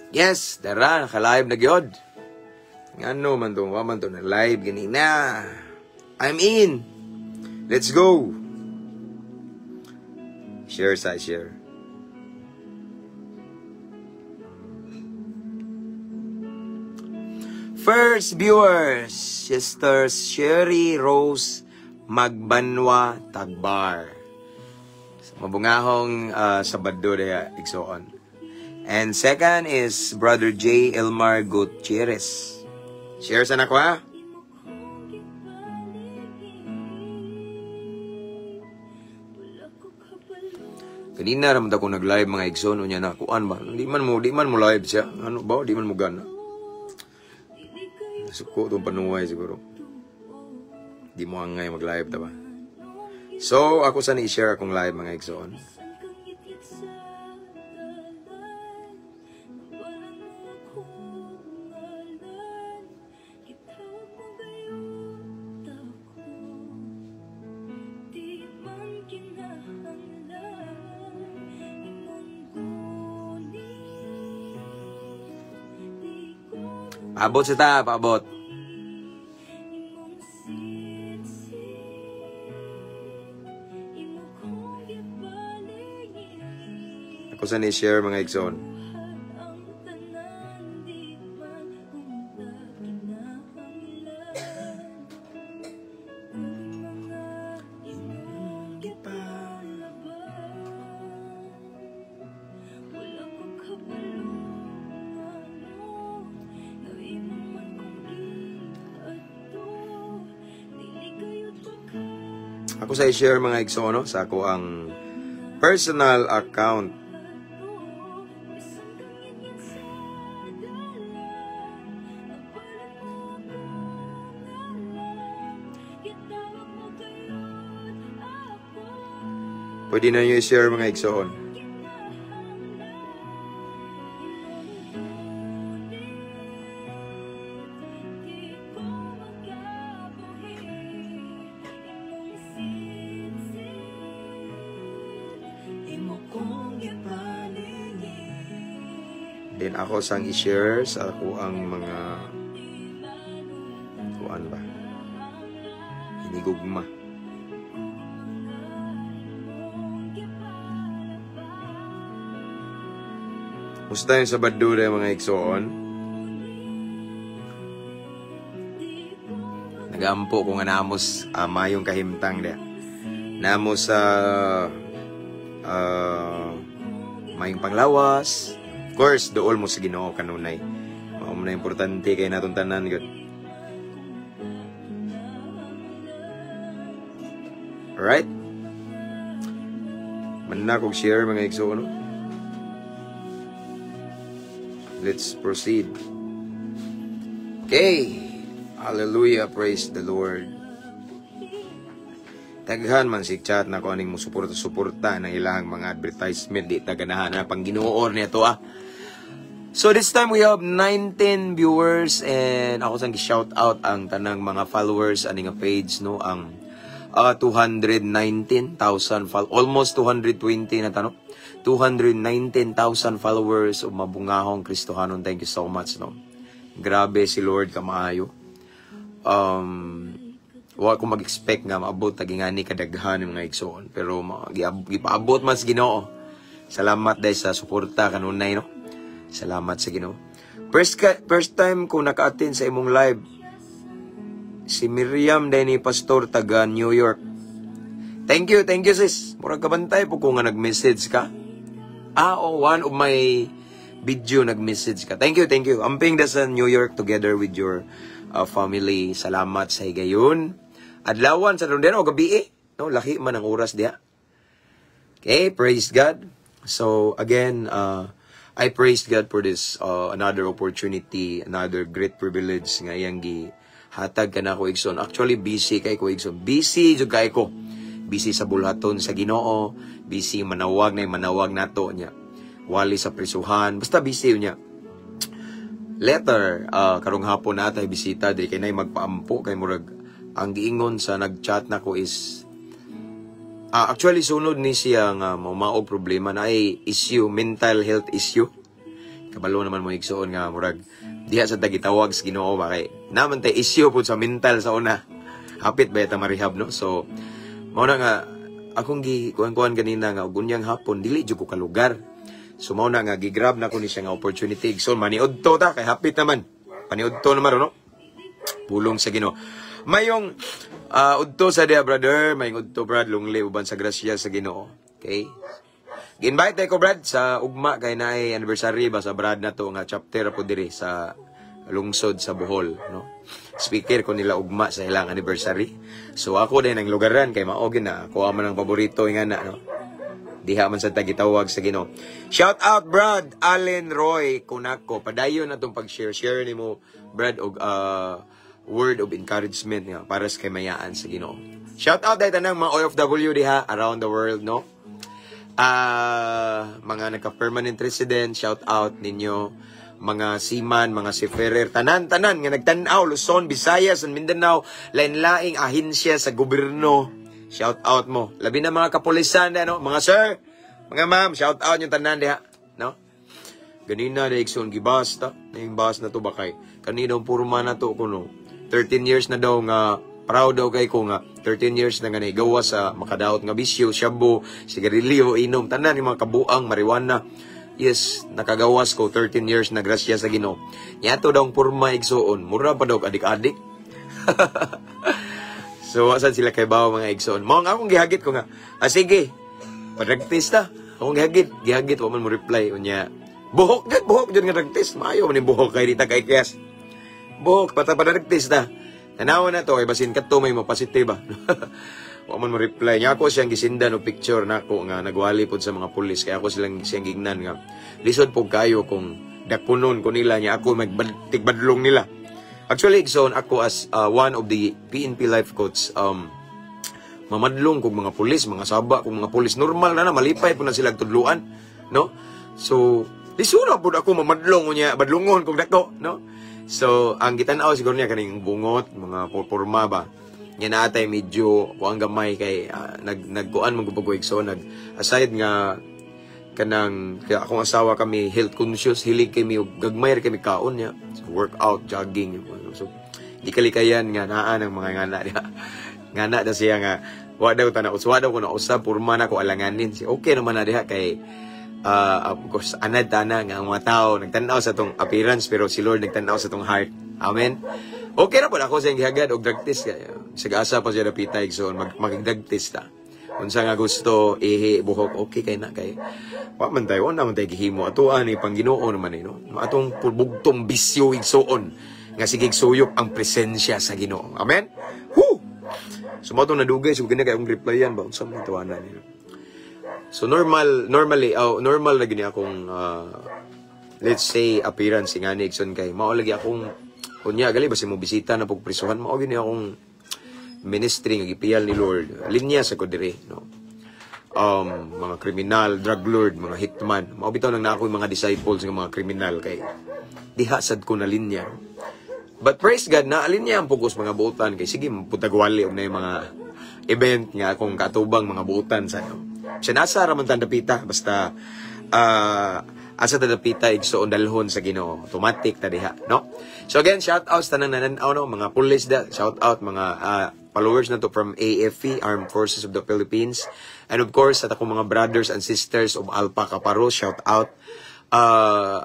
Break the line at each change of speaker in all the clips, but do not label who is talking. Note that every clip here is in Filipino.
Yes, tara, naka-live na gyud. Ngano man to, waman to na live ganina. I'm in. Let's go. Share sa share. First viewers, Sister Sherry Rose Magbanwa Tagbar. Mabungahong Sabado daya igsoon. And second is Brother J. Elmar Gutierrez. Share sa nako ha. Kanina naman ako nag-live mga igsoon unya na kuan ba. Di man mo live siya. Ano ba? Di man mo gana. Suko itong panuway siguro. Di mo angay mag-live ta ba? So, ako sana i-share akong live mga igsoon. Paabot siya ta, paabot. Ako sa ni-share mga igsoon. Ako sa i-share mga igsoon, no? Sa ako ang personal account. Pwede na nyo i-share mga igsoon. Then ako sang i-share sa ako ang mga kuan ba? Hinigugma. Musta yung Sabado na mga igsoon? Nagampo ko nga namos mayong kahimtang dia. Namos sa mayong panglawas. Of course, dool mo sa Ginoo kanunay. Mao na importante kay natong tanan gyud. Alright? Man na kog share mga igsoon. Let's proceed. Okay. Hallelujah. Praise the Lord. Taghan man si chat na ko aning mo suporta ng ilang mga advertisement. Di taganahan na pang ginuor niya to ah. So this time we have 19 viewers and ako sang gi-shout out ang tanang mga followers aning nga page no ang 219,000 almost 220 na tanong 219,000 followers o mabungahong Kristohanon. Thank you so much no. Grabe si Lord kamaayo. Wa ko mag-expect nga maabot tagingani kadaghan ng mga igsoon pero gipaabot man sa Ginoo. Salamat dahil sa suporta kanunay no. Salamat sa Ginoo. First time ko naka-attend sa imong live. Si Miriam Denny Pastor taga New York. Thank you sis. Murag kabantay po ko nga nag-message ka. One of my video nag-message ka. Thank you. Amping da sa New York together with your family. Salamat sa higayon. Adlawan sa London o gabi no, laki man ang oras diha. Okay, praise God. So again, I praise God for this another opportunity, another great privilege nga iyang hatag ka na ko igsoon. Actually busy kay ko igsoon. Busy jud kay ko. Busy sa bulhaton sa Ginoo, busy manawag nato niya. Wali sa prisuhan, basta busy niya. Later, karong hapon na tay bisita diri kay nay magpaampo kay murag ang giingon sa nag-chat nako is actually sunod ni siya nga maog problema na ay issue, mental health issue. kabalo naman mo igsoon nga murag diha sa tagitawag sa Ginoo ba kay naman tay issue pud sa mental sa una. Hapit ba ta marehab no? So mao na nga akong kuan ganina nga gunyang hapon dili jud ko ka lugar. So mao na nga gigrab na ko ni siya nga opportunity. So maniudto ta kay hapit naman. Paniudto naman no. Pulong sa Ginoo. Mayong udto sa dia brother, mayong udto brad lungli uban sa grasya sa Ginoo. Okay? Gi-invite ko brad sa ugma kay naay anniversary ba sa brad na to nga chapter po diri sa lungsod sa Bohol no. Speaker ko nila ugma sa ilang anniversary. So ako din ang lugaran kay mao na ako man ang paborito nga na no. Diha man sa tagitawag sa Ginoo. Shout out brad Allen Roy kunako padayon na tong pag-share nimo brad og word of encouragement nga para sa kamayaan sa Ginoo. Shout out dahil tanang mga OFW diha around the world no. Mga nagka-permanent resident, shout out ninyo. Mga seaman, mga seafarer, tanan-tanan nga nagtanaw, Luzon, Visayas, and Mindanao, lain-laing ahensya sa gobyerno. Shout out mo. Labi na mga kapulisan, no? Mga sir, mga ma'am, shout out yung tanan diha, no? Ganina na ikson gibasta, na yung bas na to bakay. Kanina purma na to kuno. 13 years na daw nga proud daw kay ko nga 13 years na nga naigawa sa makadaot nga bisyo, shabu, sigarilyo, inom, tanan yung mga kabuang, marijuana. Yes, nakagawas ko 13 years na grasya sa Ginoo. Yato daw ang purma igsoon, mura pa daw adik-adik. So, asan sila kay bawa mga igsoon? Mao nga akong gihagit ko nga, sige, padragtist ta. Akong gihagit, waman mo reply. Unya, buhok dyan nga dragtist. Maayo man yung buhok kay dita kay Kiyas. Buhok, padragtist ta. Tanawa na to, ay basin ka to, may mapasitiba. Waman mo reply. Nga ako siyang gisindan o picture na ako nga nagwali po sa mga pulis. Kaya ako siyang gignan nga. Lisod po kayo kung dakpunon ko nila niya. Ako tigbadlong nila. Actually, so ako as one of the PNP life coach, mamadlong kong mga pulis, mga saba kong mga pulis. Normal na malipay po na sila tudluan. No? So, lisura po ako mamadlong niya, badlungon kong dako. No? So, ang gitanaw siguro niya kaning bungot, mga porma ba. Yan natay medyo kuang gamay kay nagkuan mong gupagwig. So, aside nga kanang kaya akong asawa kami health conscious, hilig kami gagmay kami kaon niya. So, workout, jogging. So, di kalikayan nga naa ng mga ngana niya. Ngana na siya nga wa daw ko na usab porma na ko alanganin. Okay naman na diha kay of course, anad tana nga ang mga tao nagtanaw sa tong appearance pero si Lord nagtanaw sa tong heart. Amen. Okay na po ako sa gihagad og drug test kaya sagasa pa siya napitay so mag-drug test ta. Unsa nga gusto buhok okay kay na kay wa man tayo naman tayo gihimo ato ani pang Ginoo naman no. Atong pulbugtong bisyo igsoon nga sige suyop ang presensya sa Ginoo. Amen. Woo! Sumato na dugay so gani kay akong replyan ba unsa man tawanan niyo. So normal na gini akong let's say appearance nga ni Ikson kay mao lagi akong kunya gali basi mo bisita na pug prisuhan mao gini akong ministry nga gipiyal ni Lord. Linya sa ko diri no. Mga kriminal, drug lord, mga hitman. Mao bitaw nang ako yung mga disciples ng mga kriminal kay diha sad ko na linya. But praise God na linya ang focus mga buutan kay sige putagwali og na yung mga event nga akong katubang mga buutan sa sinasa raman tandapita basta asa tandapita igsoon dalhon sa Ginoo automatic ta diha no. So again shout out sa tanan nananaw no mga police da shout out mga followers na to from AFP Armed Forces of the Philippines and of course sa akong mga brothers and sisters of Alpha Kaparo shout out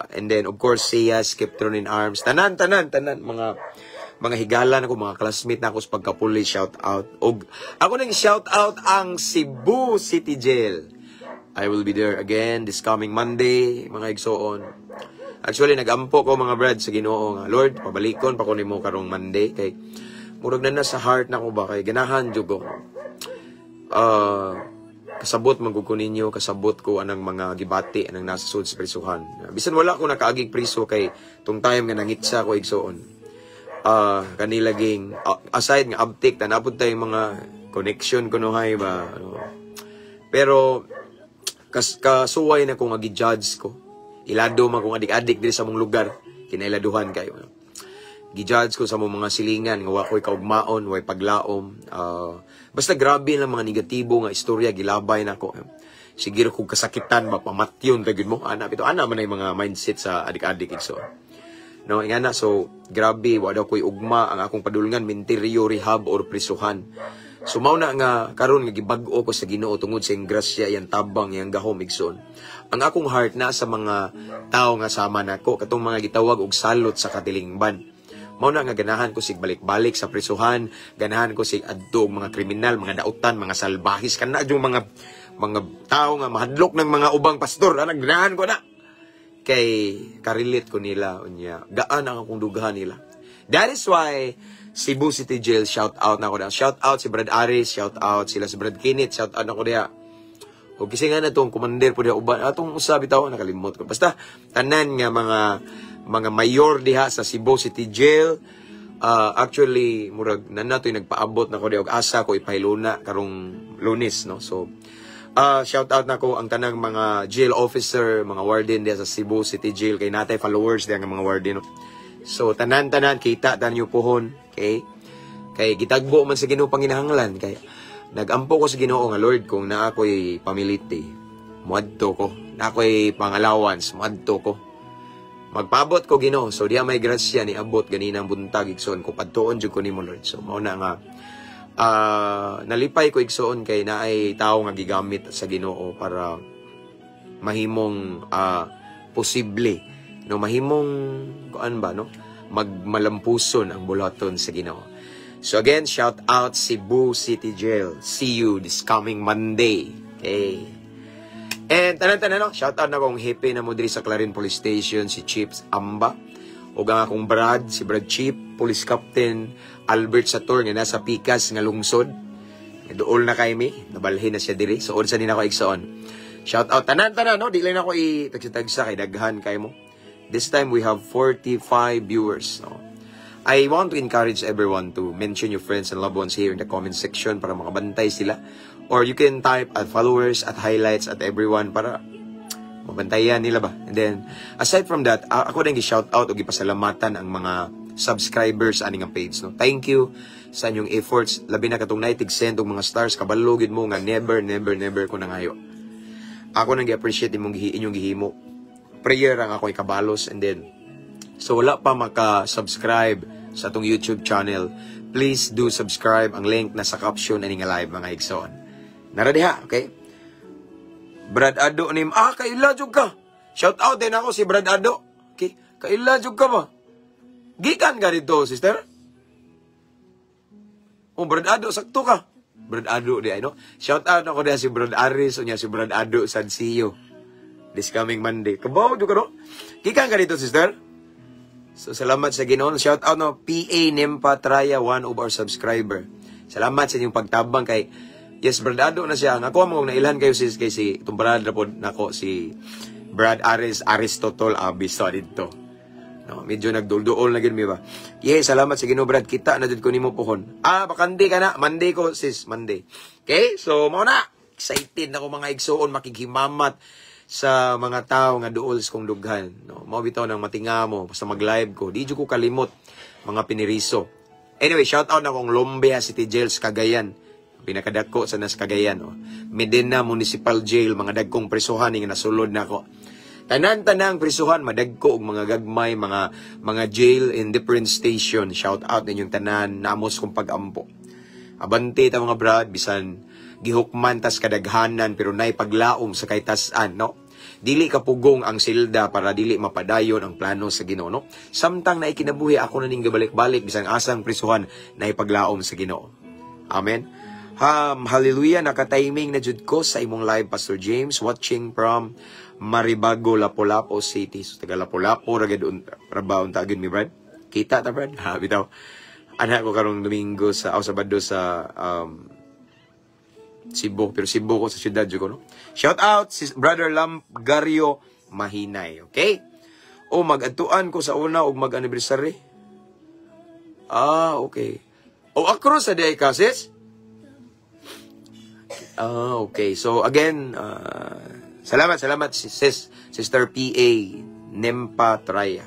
and then of course Sia Skeptron in Arms tanan mga higala na ko, mga classmate na ako sa pagkapulis, shout out. Og ako nang shout out ang Cebu City Jail. I will be there again this coming Monday, mga igsoon. Actually, nagampo ko mga brad sa Ginoo nga, Lord, pabalikon pa ko nimo karong Monday kay murag na sa heart na ko ba kay ganahan jud ko. Kasabot magud ko ninyo, kasabot ko anang mga gibati anang nasa sud sa prisuhan. Bisan wala ko nakaagig priso kay tung time nga nangitsa ko igsoon. Kanilaging aside nga uptake ta napud tay mga connection kuno hay ba ano. Pero kasuway na ko nga gi-judge ko ilado man kung adik-adik diri sa mong lugar kinailaduhan kayo gi-judge ko sa mong mga silingan nga wa koy kaugmaon way paglaom basta grabe lang mga negatibo nga istorya gilabay nako Sige kung kasakitan ba pamatyon tagid mo. Ana bitaw ana man ay mga mindset sa adik-adik igsoon. No, ingana so grabe wa daw koy ugma ang akong padulngan minteryo rehab or prisuhan. So mao na nga karon nga gibag-o ko sa Ginoo tungod sa iyang grasya yang tabang yang gahom igsoon. Ang akong heart na sa mga tao nga sama nako katong mga gitawag og salot sa katilingban. Mao na nga ganahan ko sig balik-balik sa prisuhan, ganahan ko sig adto mga kriminal, mga dautan, mga salbahis kana yung mga tao nga mahadlok ng mga ubang pastor. Ana ganahan ko na. Kay karelate ko nila unya. Gaan ang akong dugahan nila. That is why Cebu City Jail, shout out na ko na. Shout out si Brad Aris, shout out sila si Brad Kinit, shout out na ko diya. O kasi nga na itong commander po diya, uban, atong usabi tao, nakalimot ko. Basta, tanan nga mga mayor diha sa Cebu City Jail, actually, murag, nanatoy nagpaabot na ko diya, og asa ko ipahiluna karong Lunes, no? So, shout out na ko ang tanang mga jail officer, mga warden diya sa Cebu City Jail, kay natay followers diya nga mga warden, no? So, tanan-tanan, kita, tanyo pohon, okay? Kay gitagbo man sa Ginoo panginahanglan, kay nagampo ko sa Ginoo nga Lord kung naa ko'y pamiliti, muadto ko. Na ako'y pang-allowance, muadto ko. Magpabot ko Ginoo, so diya may grasya ni abot ganinang buntag igsoon ko padtuon jud ko nimo Lord. So mao na nga nalipay ko igsoon kay naay tawo nga gigamit sa Ginoo para mahimong posible no mahimong kuan ba no magmalampuson ang bulaton sa Ginoo. So again, shout out Cebu City Jail. See you this coming Monday. Okay. And tanan-tanan no, shout out na kong happy na mo diri sa Clarin Police Station si Chiefs Amba ug ang akong Brad, si Brad Chief, Police Captain Albert Sator nga nasa Pikas nga lungsod. Dool na kay mi, nabalhin na siya diri. So unsa din ako igsoon. Shout out tanan-tanan no, di lang ako i-tagsa kay daghan kay mo. This time we have 45 viewers. No? I want to encourage everyone to mention your friends and loved ones here in the comment section para makabantay sila. Or you can type at followers, at highlights, at everyone para mabantayan nila ba. And then, aside from that, ako din gi-shout out o gipasalamatan ang mga subscribers aning ang page. No? Thank you sa inyong efforts. Labi na katong naitig-send og mga stars, kabalugid mo nga never ko nangayo. Ako nang gi-appreciate inyong gihimo. Prayer ang ako ikabalos. And then, so wala pa maka-subscribe sa atong YouTube channel, please do subscribe. Ang link nasa caption ani nga live mga igsoon. Naradiha, okay? Brad Ado nim, kaila jud ka. Shout out din ako si Brad Ado. Okay, kaila jud ka ba? Gikan ka dito, sister? Brad Ado, sakto ka. Brad Ado di ano? Shout out ako diha si Brad Aris unya si Brad Ado Sansio. This coming Monday. Kabaw jud ka no? Gikan ka dito, sister? So, salamat sa Ginoo. Shout out no, PA Nempa Traya, one of our subscriber. Salamat sa inyong pagtabang kay yes, Brad Ado na siya. Ako mo nailhan kayo kay si itong Brad Rapod nako si Brad Aristotol Abiso dito. No, medyo nagdulduol na gid mi ba. Yes, salamat sa Ginoo Brad. Kita na jud ko nimo pohon. Bakandi ka na. Monday ko sis, Monday. Okay? So, mao na. Excited na ko mga igsoon makighimamat sa mga tao nga duol sa kong dughan. No? Mao bitaw nang matinga mo basta mag-live ko. Di jud ko kalimot mga piniriso. Anyway, shout out na kong Lombia City Jail sa Cagayan. Pinakadako sa nas Cagayan. No? Medina Municipal Jail, mga dagkong prisuhan nga nasulod na ko. Tanan-tanang prisuhan, madagko og mga gagmay, mga jail in different station. Shout out ninyong tanan, naamos kong pag-ampo. Abante ta mga brad, bisan gihukman tas kadaghanan pero nay paglaom sa kaytas-an, no? Dili kapugong ang silda para dili mapadayon ang plano sa Ginoo, no? Samtang na ikinabuhi ako na ning gabalik-balik bisan asang prisuhan na ipaglaom sa Ginoo. Amen. Hallelujah, naka-timing na jud ko sa imong live Pastor James watching from Maribago, Lapu-Lapu City. So taga Lapu-Lapu ragad rabaon tagid mi Brad. Kita ta Brad? Bitaw. Anak ko karong Domingo sa Sabado sa Cebu, pero Cebu ko sa syudad jud ko, no? Shout out si Brother Lamgario Mahinay, okay? Mag-adtuan ko sa una og mag-anniversary. Okay. Akro sa day ka, sis? Okay. So again, salamat Sister PA Nempa Traya.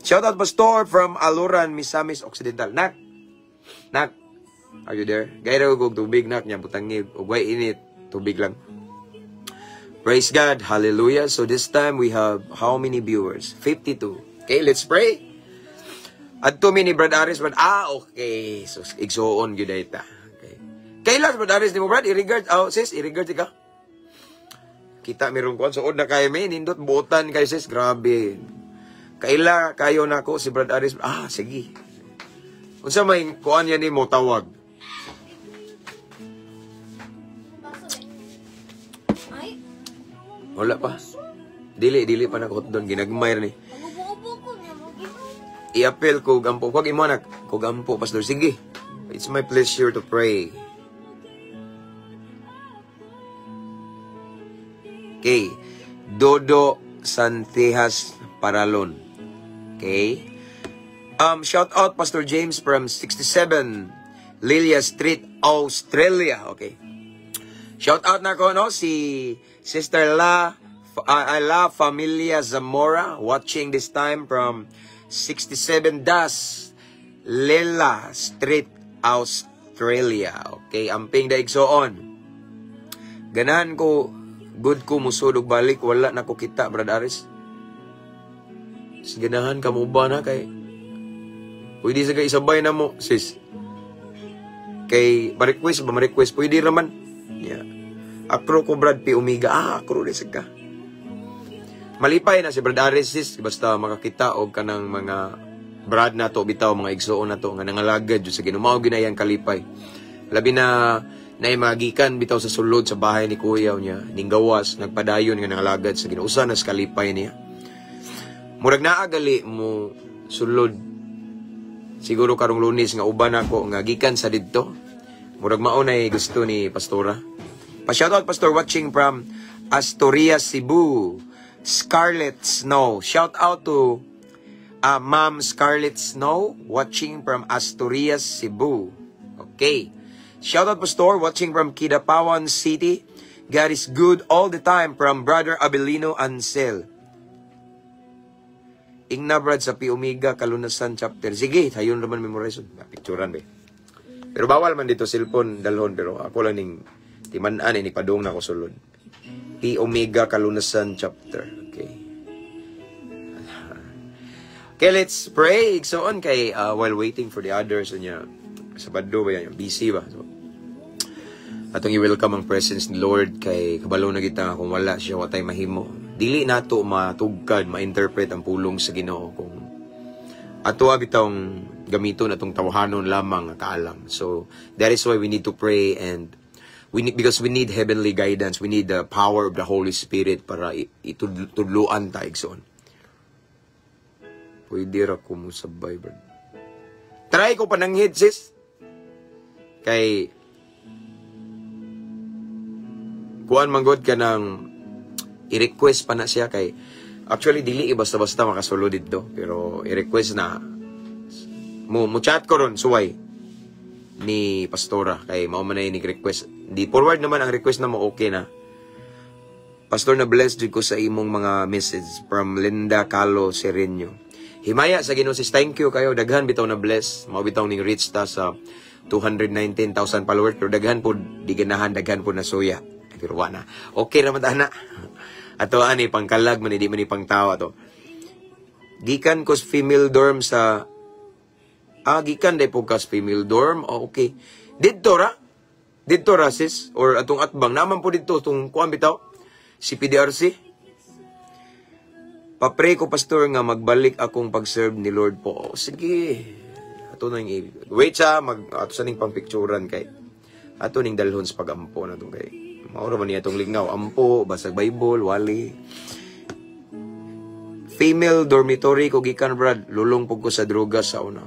Shout out Pastor from Aluran, Misamis Occidental. Nak, are you there? Gaya ko tubig nak niya butangib ug way init. Tubig lang. Praise God. Hallelujah. So this time we have how many viewers? 52. Okay, let's pray. At 2 mini Brad Aris, Brad. Okay. So, igsoon yun dahil ta. Okay. Kailan, Brad Aris, di mo, Brad? I-regard. Sis, i-regard ka. Kita meron ko. So, na kayo, may nindot, buotan kayo, sis. Grabe. Kaila, kayo na ko, si Brad Aris. Sige. Kung sa may kuhan yan mo, tawag. Wala pa. Dili pa nakot doon. Ginagmayar ni. I-appeal ko, gampo. Huwag imo anak. Ko gampo, Pastor. Sige. It's my pleasure to pray. Okay. Dodo Santehas Paralon. Okay. Shout out Pastor James from 67 Lilia Street, Australia. Okay. Shout out na ko, no? Si Sister La Familia Zamora watching this time from 67 Das Lela Street, Australia. Okay, amping daigsoon. Ganahan ko, good ko musudog balik, wala na ko kita, Brad Aris. Ganahan ka mo ba na kay pwede sa isabay na mo, sis. Kay ma-request, pwede raman. Yeah. Akro ko, Brad P. Omega. Akro rin ka. Malipay na si Brad Aris, sis. Basta makakita o ka ng mga Brad na to, bitaw, mga igsoon na to, nga nangalagad sa ginumaw ginayang kalipay. Labi na naimagikan bitaw sa sulod sa bahay ni Kuya niya. Ninggawas, nagpadayon nga nangalagad sa ginuusan na sa kalipay niya. Murag naagali mo sulod. Siguro karong Lunes nga uban ako nga gikan sa didto. Murag maunay gusto ni Pastora. Pa-shoutout Pastor watching from Asturias, Cebu. Scarlett Snow. Shout out to Ma'am Scarlett Snow watching from Asturias, Cebu. Okay. Shout out Pastor watching from Kidapawan City. God is good all the time from Brother Abelino Ansel. Ingna Brad sa Pi Omega Kalunasan chapter. Sige, sayon naman memorize. Picturean be. Pero bawal man dito cellphone dalhon, pero ako lang ning timan-an ni padung na ko sulod. Pi Omega Kalunasan chapter. Okay. Okay, let's pray. So on kay while waiting for the others nya Sabado ba yan? Busy ba? So, atong i-welcome ang presence ni Lord kay kabalo na kita kung wala siya watay mahimo. Dili nato matugkad, ma-interpret ang pulong sa Ginoo kung ato bitawng gamiton atong tawhanon lamang kaalam. So that is why we need to pray and because we need heavenly guidance, we need the power of the Holy Spirit para itudluan ta igsoon. Pwede ra ko mo sabay, bro. Try ko pananghid, sis. Kay kuan manggod ka ng i-request pa na siya kay actually dili basta-basta makasulod dito pero i-request na mo chat ko ron suway ni Pastora kay mao man ay ni-request di forward naman ang request na mo okay na. Pastor, na blessed ko sa imong mga message from Linda Calo Sereño. Himaya sa Ginoo sis, thank you kayo, daghan bitaw na bless, mao bitaw ning reach ta sa 219,000 followers pero daghan po di ganahan, daghan po na suya pero wala na okay ra man ana. Ato ani pangkalag man di man pang tawa to. Gikan ko female dorm sa gikan day po kas female dorm. Okay. Didto ra sis or atong atbang naman po dito tong kuan bitaw si PDRC. Papray ko pastor nga magbalik akong pag-serve ni Lord po. Sige. Ato nang wait sa ato sa ning pang-picturean kay ato ning dalhon sa pagampo na to kay maura man niya itong lingaw. Ampo, basag Bible, wali. Female dormitory ko gikan, Brad. Lulong po ko sa droga sa una.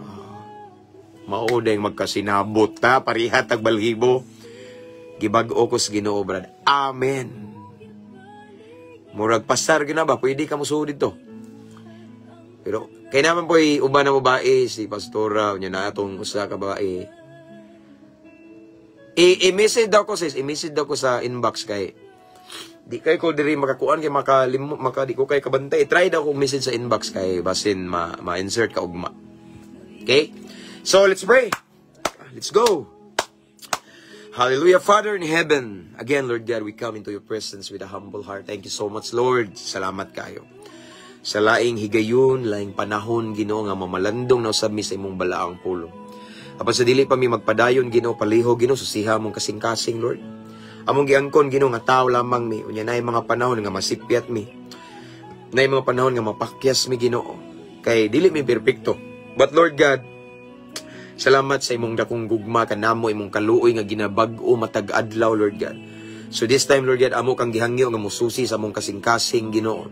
Maudeng magkasinabot ta. Parihat ang balhibo. Gibag-o ko sa Ginoo, Brad. Amen. Murag pasar gina ba? Pwede ka musuod dito. Pero, kaya naman po uban na babae, si Pastora, niya na itong usa ka babae. I-message daw ko sis, i-message daw ko sa inbox kay di kay ko diri makakuan kay di ko kay kabantay. Try daw ko message sa inbox kay basin ma-insert ka ugma. Okay? So let's pray. Let's go. Hallelujah. Father in heaven, again, Lord God, we come into your presence with a humble heart. Thank you so much, Lord. Salamat kayo. Sa laing higayon, laing panahon, Ginoo, nga mamalandong na usab mi sa imong balaang pulong. Apan sa dili pa mi magpadayon, Ginoo, paliho, Ginoo, susiha mong kasing-kasing, Lord. Among giangkon, Ginoo, nga tao lamang mi. Unya na mga panahon nga masipyat mi. Na mga panahon nga mapakyas mi, Ginoo. Kay dili mi perpekto. But Lord God, salamat sa imong dakong gugma kanamo, imong kaluoy nga ginabag-o matag adlaw, Lord God. So this time, Lord God, amo kang gihangyo nga mususi sa among kasing-kasing, Ginoo.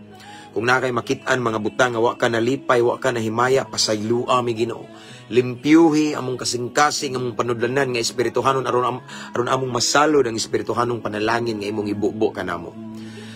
Kung na kay makitaan mga butang nga wa ka nalipay, wa ka nahimaya, pasaylua mi, Ginoo. Limpyuhi among kasing-kasing, among panudlanan nga espirituhanon aron among masalod ang espirituhanong panalangin nga imong ibubo kanamo.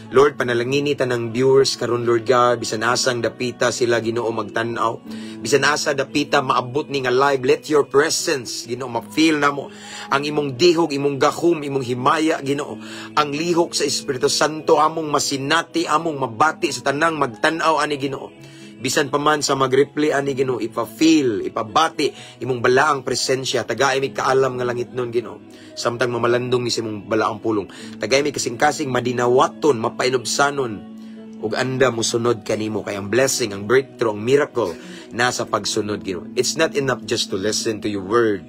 Lord, panalangini tanang viewers karon, Lord God, bisan asang dapita sila, Ginoo, magtan-aw. Bisan asa dapita maabot ni nga live, let your presence, Ginoo, ma-feel namo ang imong dihog, imong gahom, imong himaya, Ginoo. Ang lihok sa Espiritu Santo among masinati, among mabati sa tanang magtan-aw ani, Ginoo. Bisan pa man sa mag-replay ani, Ginoo, ipa-feel, ipabati imong balaang presensya, tagaay mi kaalam nga langit nun, Ginoo. Samtang mamalandong ni sa imong balaang pulong, tagay mi kasing-kasing madinawaton, mapainobsanon, ug anda mo sunod kanimo, kay ang blessing, ang breakthrough, ang miracle nasa pagsunod, Ginoo. It's not enough just to listen to your word,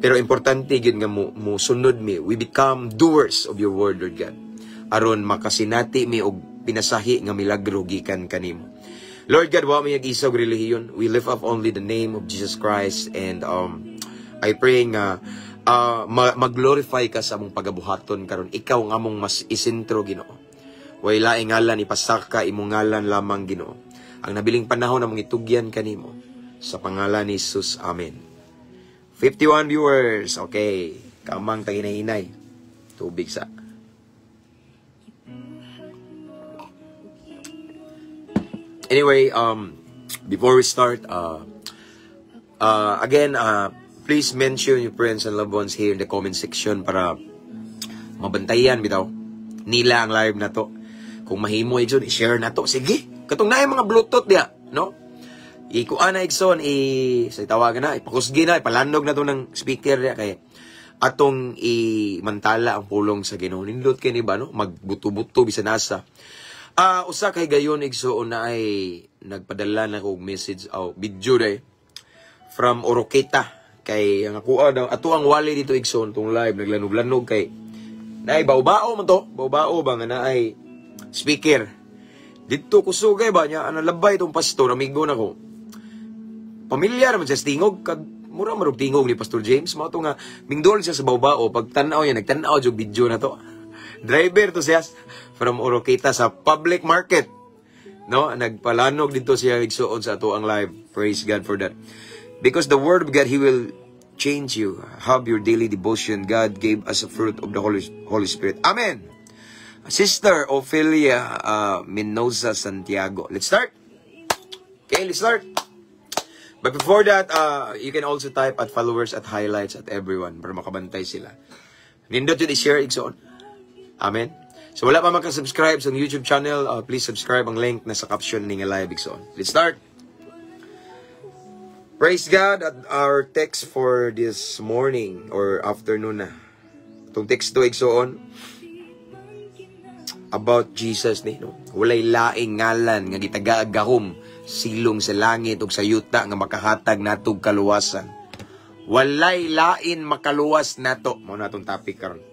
pero importante gyud nga mo sunod mi. We become doers of your word, Lord God, aron makasinati mi og pinasahi nga milagro gikan kanimo. Lord God, wa mi nag-isog relihiyon. We lift up only the name of Jesus Christ, and I pray nga mag-glorify ka sa among pagabuhaton karon. Ikaw ang among mas isentro, Ginoo. Way laing ngalan ipasaka imong ngalan lamang, Ginoo. Ang nabiling panahon among itugyan kanimo sa pangalan ni Jesus. Amen. 51 viewers. Okay. Kamang taginay-inay. Tubig sa. Anyway, before we start, again, please mention your friends and loved ones here in the comment section para mabantayan bitaw nila ang live na to. Kung mahimo igsoon, i-share na to. Sige, katong na yung mga Bluetooth diya, no? Ikuan na igsoon, sa tawagan na, ipakusgi na, ipalandog na to ng speaker diya, kaya atong imantala ang pulong sa Ginoo. Nindot kay ni ba, no? Magbuto-buto bisan asa. Usa kay gayon igsoon na ay nagpadala na kog message o video day from Oroqueta. Kay ang ako daw ato ang wali dito igsoon tong live naglanog-lanog kay naay bao-bao man to, bao-bao ba nga naay speaker. Dito ko sugay ba niya ana labay tong pastor, amigo nako. Pamilyar man sa tingog kag mura marog tingog ni Pastor James, mao to nga mingdol siya sa bao-bao pag tan-aw niya nagtan-aw jud video na to. Driver to siya from Oroqueta sa public market. No, nagpalanog dito siya igsuon sa ato ang live. Praise God for that. Because the word of God, He will change you. Have your daily devotion. God gave us a fruit of the Holy Spirit. Amen. Sister Ophelia Mendoza Santiago. Let's start. Okay, let's start. But before that, you can also type at followers at highlights at everyone para makabantay sila. Nindot yun i-share igsoon. Amen. So wala pa makasubscribe sa YouTube channel, please subscribe ang link na sa caption ni nga live igsoon. Let's start. Praise God. At our text for this morning or afternoon na. Itong text to igsoon about Jesus ni, no? Walay laing ngalan nga gitagaagahom silong sa langit ug sa yuta nga makahatag natog kaluwasan. Walay lain makaluwas nato. Mao natong topic karon.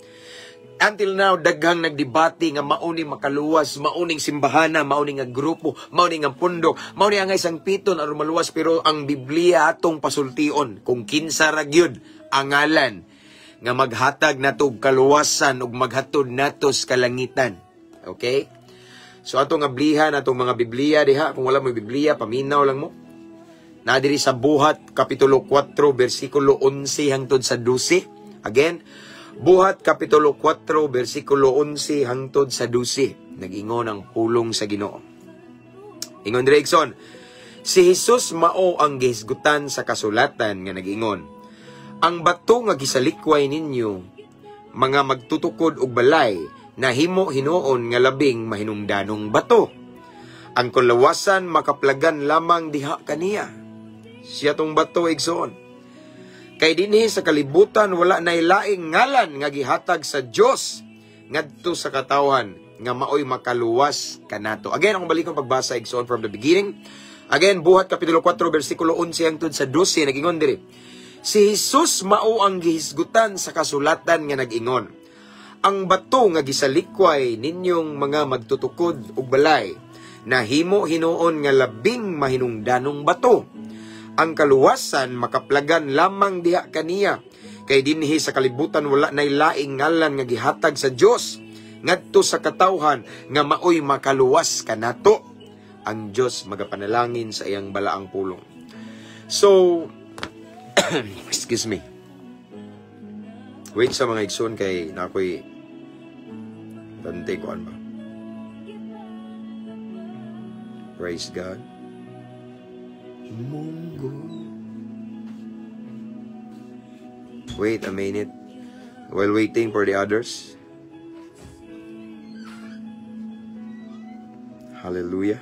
Until now, daghang nagdebate nga mauning makaluwas, mauning simbahana, mauning nga grupo, mauning nga pundok, mauning nga isang piton aron maluwas, pero ang Biblia atong pasultion kung kinsa ra gyud ang ngalan nga maghatag nato kaluwasan ug maghatod nato sa kalangitan. Okay? So atong ablihan atong mga Biblia diha, kung wala mo Biblia, paminaw lang mo. Na diri sa Buhat kapitulo 4 bersikulo 11 hangtod sa 12. Again, Buhat kapitulo 4 bersikulo 11 hangtod sa 12. Nag-ingon ang pulong sa Ginoo. Ingon direkson, si Jesus mao ang gihisgutan sa kasulatan nga nag-ingon, ang bato nga gisalikway ninyo, mga magtutukod og balay, nahimo hinuon nga labing mahinungdanong bato. Ang kulawasan makaplagan lamang diha kaniya. Siya tong bato igsoon. Kay dinhi sa kalibutan wala nay laing ngalan nga gihatag sa Dios ngadto sa katawhan nga maoy makaluwas kanato. Again, akong balikon pagbasa igsoon from the beginning. Again, Buhat Kapitulo 4, versikulo 11 hangtod sa 12, nag-ingon diri. Si Jesus mao ang gihisgutan sa kasulatan nga nag-ingon. Ang bato nga gisalikway ninyong mga magtutukod ug balay, nahimo hinuon nga labing mahinungdanong bato. Ang kaluwasan makaplagan lamang diha kaniya, kay dinhi sa kalibutan wala nay laing ngalan nga gihatag sa Dios ngadto sa katawhan nga maoy makaluwas kanato. Ang Dios magapanalangin sa iyang balaang pulong. So, excuse me. Wait sa mga igsoon kay nakoy bantay ko ba? Praise God. Munggo. Wait a minute. While waiting for the others. Hallelujah.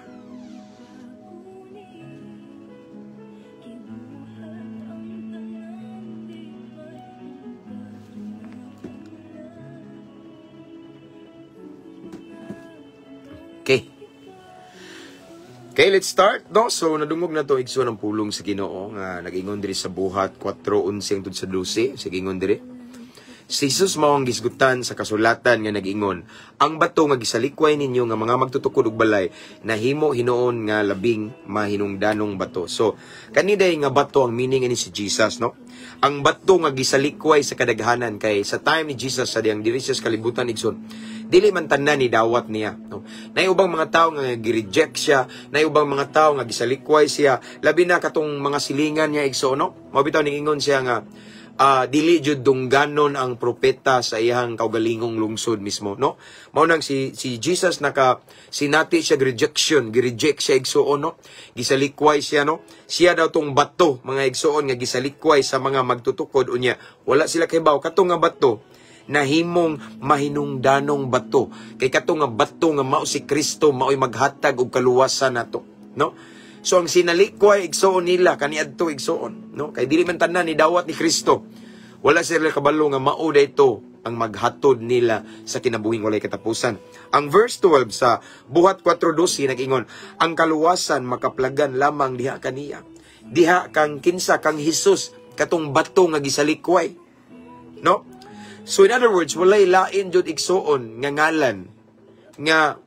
Okay, let's start, no? So, nadungog na to igsoon ng pulong sa Ginoo nga nag-ingon diri sa Buhat 4:11 hangtod sa 12, sige ingon diri. Si Jesus mao ang gisgutan sa kasulatan nga nag-ingon, ang bato nga gisalikway ninyo nga mga magtutukod og balay, nahimo hinuon nga labing mahinungdanong bato. So, kaniday nga bato ang meaning ni si Jesus, no? Ang bato nga gisalikway sa kadaghanan kay sa time ni Jesus sa diyang diri sa kalibutan igsoon, dili man tanan ni dawat niya, no? Nay ubang mga tawo nga gi-reject siya, nay ubang mga tawo nga gisalikway siya, labi na katong mga silingan niya igsoon, no? Mao bitaw ningon siya nga dili jud dungganon ang propeta sa iyang kaugalingong lungsod mismo, no? Mao nang si Jesus sinati siya gi-reject siya igsoon, no? Gisalikway siya, no? Siya daw tong bato, mga igsoon nga gisalikway sa mga magtutukod unya. Wala sila kahibaw katong nga bato nahimong mahinungdanong bato. Kay katong nga bato nga mao si Kristo maoy maghatag og kaluwasan nato, no? So ang sinalikway igsoon nila kaniadto igsoon, no? Kay dili man tanan ni dawat ni Kristo. Wala sila kabalo nga mao dayto ang maghatod nila sa kinabuhing walay katapusan. Ang verse 12 sa Buhat 4:12 nag-ingon, ang kaluwasan makaplagan lamang diha kaniya. Diha kang kinsa kang Hesus katong bato nga gisalikway, no? So in other words, walay lain jud igsoon nga ngalan nga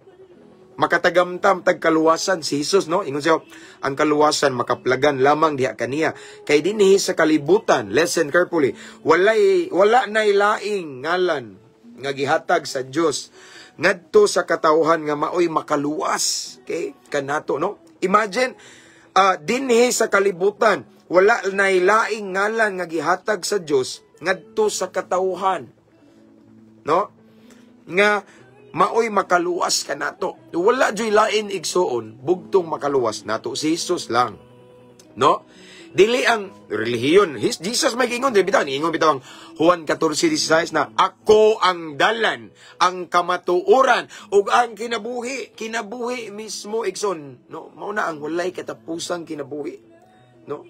makatagamtam tag kaluwasan si Jesus, no? Ingon siya, ang kaluwasan makaplagan lamang diha kaniya. Kay dinhi sa kalibutan, listen carefully, wala nay laing ngalan nga gihatag sa Dios ngadto sa katawhan nga maoy makaluwas. Okay? Kanato, no? Imagine, dinhi sa kalibutan, wala nay laing ngalan nga gihatag sa Dios ngadto sa katawhan, no? Nga maoy makaluwas ka nato. Wala joy lain igsoon bugtong makaluwas nato si Jesus lang, no? Dili ang relihiyon. Jesus may ingon din bitaw, ingon bitaw ang Juan 14:16 na ako ang dalan, ang kamatuoran ug ang kinabuhi mismo igsoon, no? Mao na ang walay katapusang kinabuhi, no?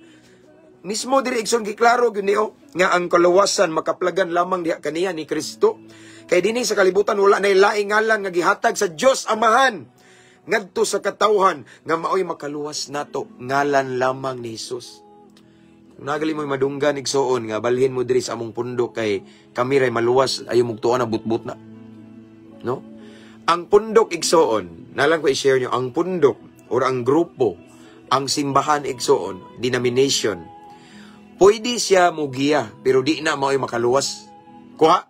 Mismo diri igsoon giklaro gyud niyo nga ang kaluwasan makaplagan lamang diha kaniya ni Kristo. Kay dinhi sa kalibutan wala nay laing ngalan nga gihatag sa Dios Amahan ngadto sa katawhan nga maoy makaluwas nato, ngalan lamang ni Hesus. Nagali mo madunggan igsoon nga balhin mo diri sa among pundok kay kami ray maluwas ayo mugtuan na butbut na, no? Ang pundok igsoon, nalang ko i-share nyo, ang pundok or ang grupo, ang simbahan igsoon, denomination, pwede siya mugiya pero di na maoy makaluwas. Kuha?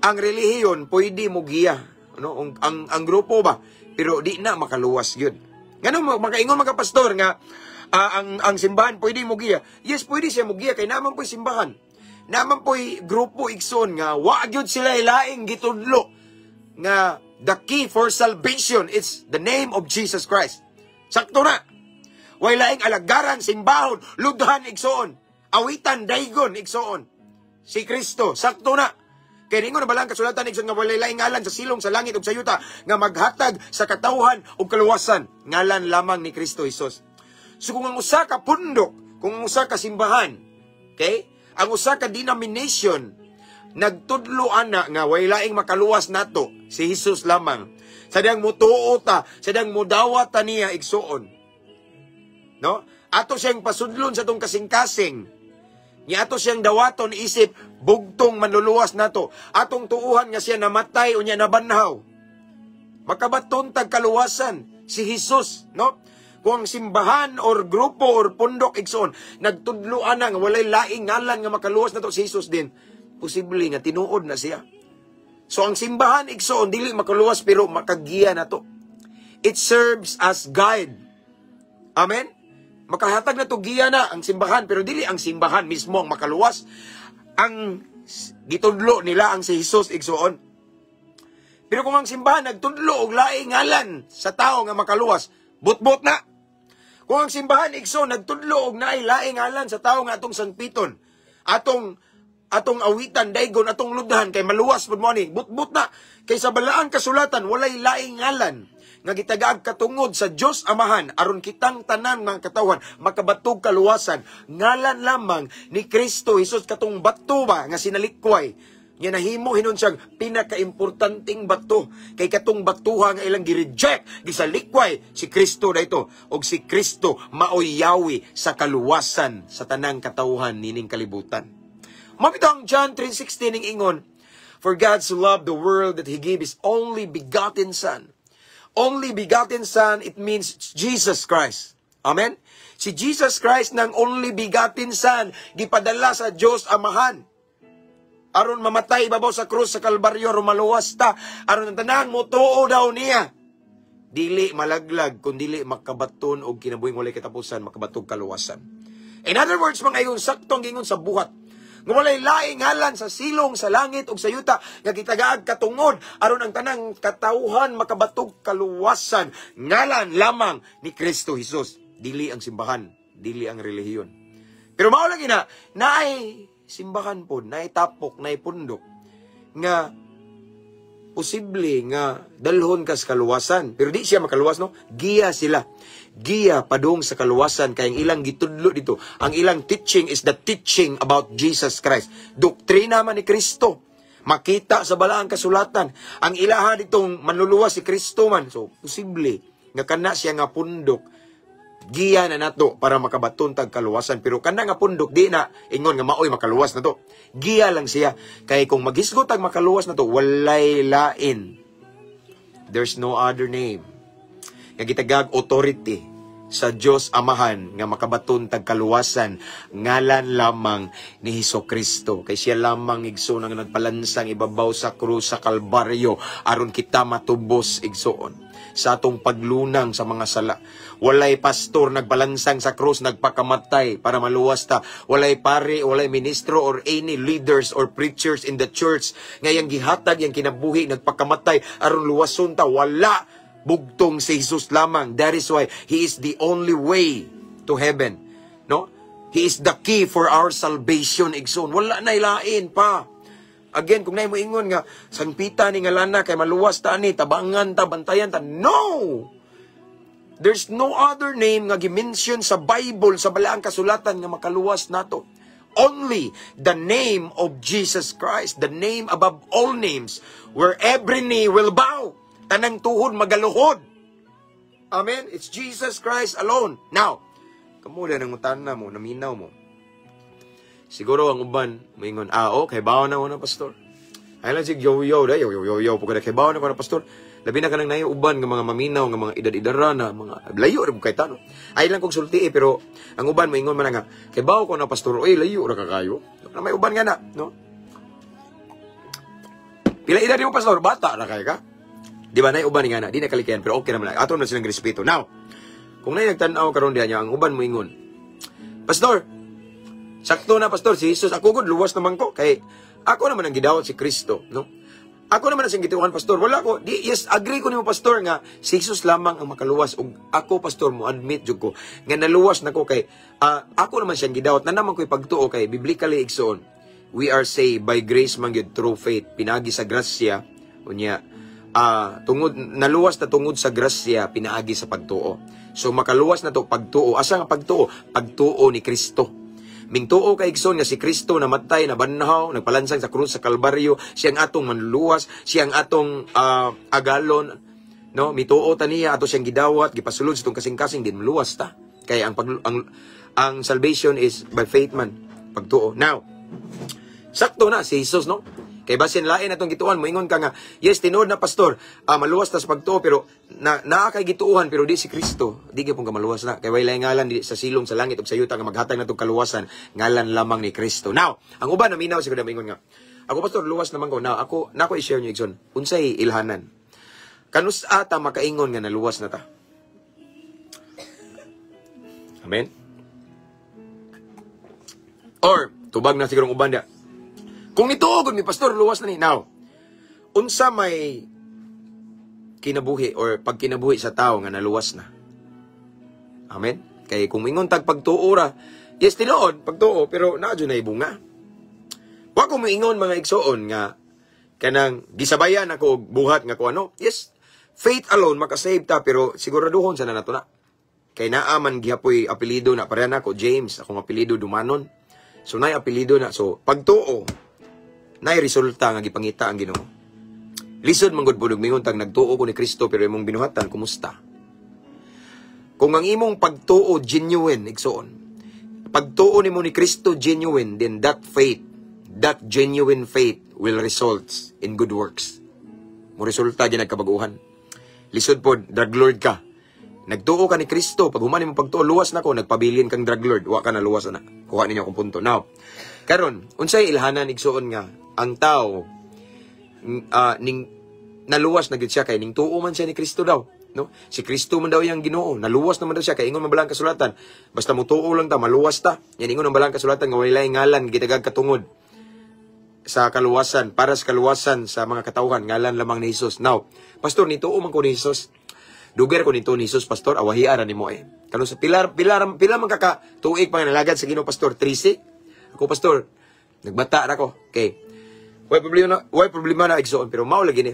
Ang relihiyon pwede mo giya, no? Ang grupo ba, pero di na makaluwas yun. Ngano makaingon mga pastor nga ang simbahan pwede mo giya? Yes, pwede siya mo giya kay naman po'y simbahan. Naman po'y grupo igsoon nga wa gyud sila ilaing gitudlo nga the key for salvation is the name of Jesus Christ. Sakto na. Way laing alagaran, simbahon, ludhan igsoon, awitan daygon igsoon. Si Kristo, sakto na. Kaya ningon na balang kasulatan igsoon nga walay laing ngalan sa silong, sa langit ug sa yuta nga maghatag sa katawhan ug kaluwasan, ngalan lamang ni Kristo Jesus. So kung ang usa ka pundok, kung ang usa ka simbahan, okay? Ang usa ka denomination nagtudlo ana nga way laing makaluwas nato si Jesus lamang. Sadang mutuo ta, sadang mudawat ta niya igsuon. No? Ato siyang pasudlon sa tong kasing-kasing. Ni ato siyang dawaton isip bugtong manluluwas nato. Atong tuuhan nga siya namatay unya nabanhaw. Makabaton tag kaluwasan si Jesus, no? Kung ang simbahan or grupo or pundok igsoon nagtudloan nga walay laing ngalan nga makaluwas nato si Jesus din, posible nga tinuod na siya. So ang simbahan igsoon dili makaluwas pero makagiya nato. It serves as guide. Amen. Makahatag na to giya na ang simbahan pero dili ang simbahan mismo ang makaluwas. Ang gitudlo nila ang si Jesus igsoon. Pero kung ang simbahan nagtudlo og laing ngalan sa tao nga makaluwas, but na. Kung ang simbahan igsoon nagtudlo og naay laing ngalan sa tao nga atong sangpiton, atong awitan daygon, atong ludhan kay maluwas pud mo ni, but na. Kay sa balaang kasulatan walay laing ngalan nga gitagaag katungod sa Dios Amahan aron kitang tanan mga katawhan makabatog kaluwasan, ngalan lamang ni Kristo Jesus katong bato ba nga sinalikway. Nga nahimo hinon siyang pinakaimportanting bato. Kay katong batuha nga ilang gi-reject, gisalikway si Kristo dayto. Og si Kristo maoyawi sa kaluwasan sa tanang katawhan nining kalibutan. Mabitang John 3:16 ning ingon, "For God so loved the world that He gave His only begotten Son." Only begotten Son, it means Jesus Christ. Amen? Si Jesus Christ ng only begotten Son, gipadala sa Diyos Amahan. Aron mamatay ibabaw sa krus sa Kalbaryo, aron maluwas ta, aron ang tanang mutuo daw niya. Dili malaglag, kung dili makabaton og kinabuhing walay katapusan, makabatog kaluwasan. In other words, mga ayon saktong gingon sa buhat, nga walay laing ngalan sa silong, sa langit, ug sa yuta, nga kitagaag katungod, aron ang tanang katauhan makabatog kaluwasan, ngalan lamang ni Kristo Jesus. Dili ang simbahan, dili ang relihiyon. Pero mao lagi na, naay simbahan po, naitapok, naipundok, nga posible nga dalhon ka sa kaluwasan. Pero di siya makaluwas, no? Giya sila. Giya padung sa kaluwasan, kaya ang ilang gitudlo dito. Ang ilang teaching is the teaching about Jesus Christ. Doktrina man ni Kristo. Makita sa balaang kasulatan. Ang ilaha ditong manluluwas si Kristo man. So, posible nga kana siya nga pundok. Giya na nato para makabaton tag kaluwasan. Pero kana nga pundok di na ingon nga maoy makaluwas na to. Giya lang siya. Kay kung magisgot tag makaluwas na to, walay lain. There's no other name. Nga gitagag authority sa Dios Amahan nga makabaton tag kaluwasan, ngalan lamang ni Hesukristo. Kay siya lamang igsoon ang nagpalansang ibabaw sa krus sa Kalbaryo aron kita matubos igsoon sa atong paglunang sa mga sala. Walay pastor nagpalansang sa krus nagpakamatay para maluwas ta. Walay pare, walay ministro or any leaders or preachers in the church ngayang gihatag yang kinabuhi nagpakamatay aron luwason ta. Wala, bugtong si Jesus lamang. That is why He is the only way to heaven. No? He is the key for our salvation igsoon. Wala na ilain pa. Again, kung na mo ingon nga, sangpita ni nga lana, kay maluwas ta ni, tabangan ta, bantayan ta. No! There's no other name nga gimension sa Bible, sa balaang kasulatan nga makaluwas nato. Only the name of Jesus Christ, the name above all names, where every knee will bow. Tanang tuhod magaluhod. Amen? It's Jesus Christ alone. Now, kamula nang utana mo, naminaw mo. Siguro ang uban, maingon, okay, bawa na mo na, pastor. Ay lang si yo-yo, pagkada kay bawa na ko na, pastor. Labi na ka nang nayo uban, ng mga maminaw, ng mga edad-idara na, mga layo, rin kahit ano. Ay lang kong sulti pero ang uban, maingon man nga, kay bawa ko na, pastor, layo, na kakayo. Na may uban nga na, no? Pila edad mo, pastor? Bata na kayo ka? Di ba, na uban nga na, di na kalikayan, pero okay naman lang. Ato na silang respeto. Now, kung na nagtanaw karon diyan niya, ang uban mo ingon, pastor, sakto na, pastor, si Jesus, ako good, luwas naman ko. Kay, ako naman ang gidawat si Kristo, no? Ako naman ang gituhan, pastor. Wala ko. Yes, agree ko nimo, pastor, nga si Jesus lamang ang makaluwas. O ako, pastor, mo admit jud ko nga naluwas na ko kay, ako naman siyang gidawat. Na naman ko'y pagtuo kay, biblically igsoon, we are saved by grace man gyud through faith. Pinagi sa grasya, unya, tungod, naluwas na tungod sa grasya, pinaagi sa pagtuo. So, makaluwas na to pagtuo. Asa nga pagtuo? Pagtuo ni Kristo. Mingtuo ka igsoon nga si Kristo namatay, nabanhaw, nagpalansang sa krus sa Kalbaryo, siyang atong manluluwas, siyang atong agalon, no? Mituo ta niya ato siyang gidawat, gipasulod sa tong kasing-kasing din maluwas ta. Kaya ang salvation is by faith man, pagtuo. Now, sakto na si Jesus, no? Kay basin lain atong gituan, moingon ka nga, yes, tinuod na pastor, maluwas ta sa pagtuo, pero naa kay gituuhan, pero di si Kristo, di gyud pong ka maluwas na. Kay way ngalan di sa silong sa langit ug sa yuta nga maghatag natong kaluwasan, ngalan lamang ni Kristo. Now, ang uban naminaw siguro moingon nga, ako pastor luwas naman ko. Now, nako i-share niyo igsoon. Unsay ilhanan? Kanus ata makaingon nga naluwas na ta. Amen. Or tubag na siguro uban da. Kung nituog mi pastor luwas na ni. Now, unsa may kinabuhi or pagkinabuhi sa tao nga naluwas na. Amen. Kay kung ingon tag pagtuo yes tinuod pagtuo pero naadyo na ibunga. Wa ko moingon mga igsoon nga kanang gisabayan ako og buhat nga ko ano. Yes, faith alone makasave ta pero siguraduhon sa nato na. Kay naaman gihapoy apelyido na pareha nako James, akong apelyido Dumanon. So nay apelyido na. So pagtuo nay resulta nga gipangita ang Ginoo. Lisod man gud pud mingon tag nagtuo ko ni Kristo pero imong binuhatan kumusta? Kung ang imong pagtuo genuine, igsoon. Pagtuo nimo ni Kristo genuine, then that faith, that genuine faith will result in good works. Mo resulta diyan nagkabaguhan. Lisod pod drug lord ka. Nagtuo ka ni Kristo, pag human mo pagtuo luwas nako, nagpabilin kang drug lord, wa ka na luwas na. Kuha ninyo akong punto. Now, karon unsay ilhanan igsoon nga ang tao ning naluwas na gid siya kay ning tuo man siya ni Kristo daw, no? Si Kristo man daw yang Ginoo, naluwas naman daw siya kay ingon man balang kasulatan, basta mo tuo lang ta maluwas ta. Yan ingon ang balang kasulatan nga walay ngalan gitagag katungod sa kaluwasan, para sa kaluwasan sa mga katawhan, ngalan lamang ni Jesus. Now, pastor, nituo man ko ni Jesus. Duger ko nito ni Jesus, pastor, awahiara nimo eh. Kano sa pilar man tuig pa nga nalagad sa Ginoo, pastor, 3 ako pastor, nagbata ra ko. Okay. Why problema na igsoon pero mao lagi ni.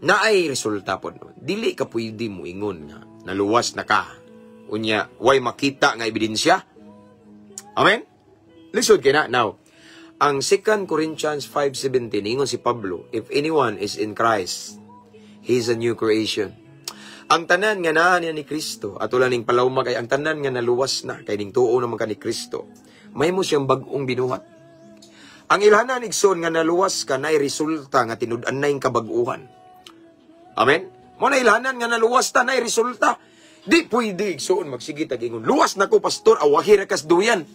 Naay resulta pod. Dili ka pwede mo ingon nga naluwas na ka. Unya way makita nga ebidensya. Amen. Lisod kay na. Now, ang 2 Corinthians 5:17 ingon si Pablo, if anyone is in Christ, he is a new creation. Ang tanan nga naa niya ni Kristo, atulan ning palawma kay ang tanan nga naluwas na kay ning tuo naman ka ni Kristo. May mo siyang bag-ong binuhat. Ang ilhanan igsoon nga naluwas ka nay resulta nga tinud-an na kabag-uhan. Amen. Mo na ilhanan nga naluwas ta nay resulta. Di pwede igsoon magsige tag ingon, luwas na ko pastor, awahi ra kas duyan.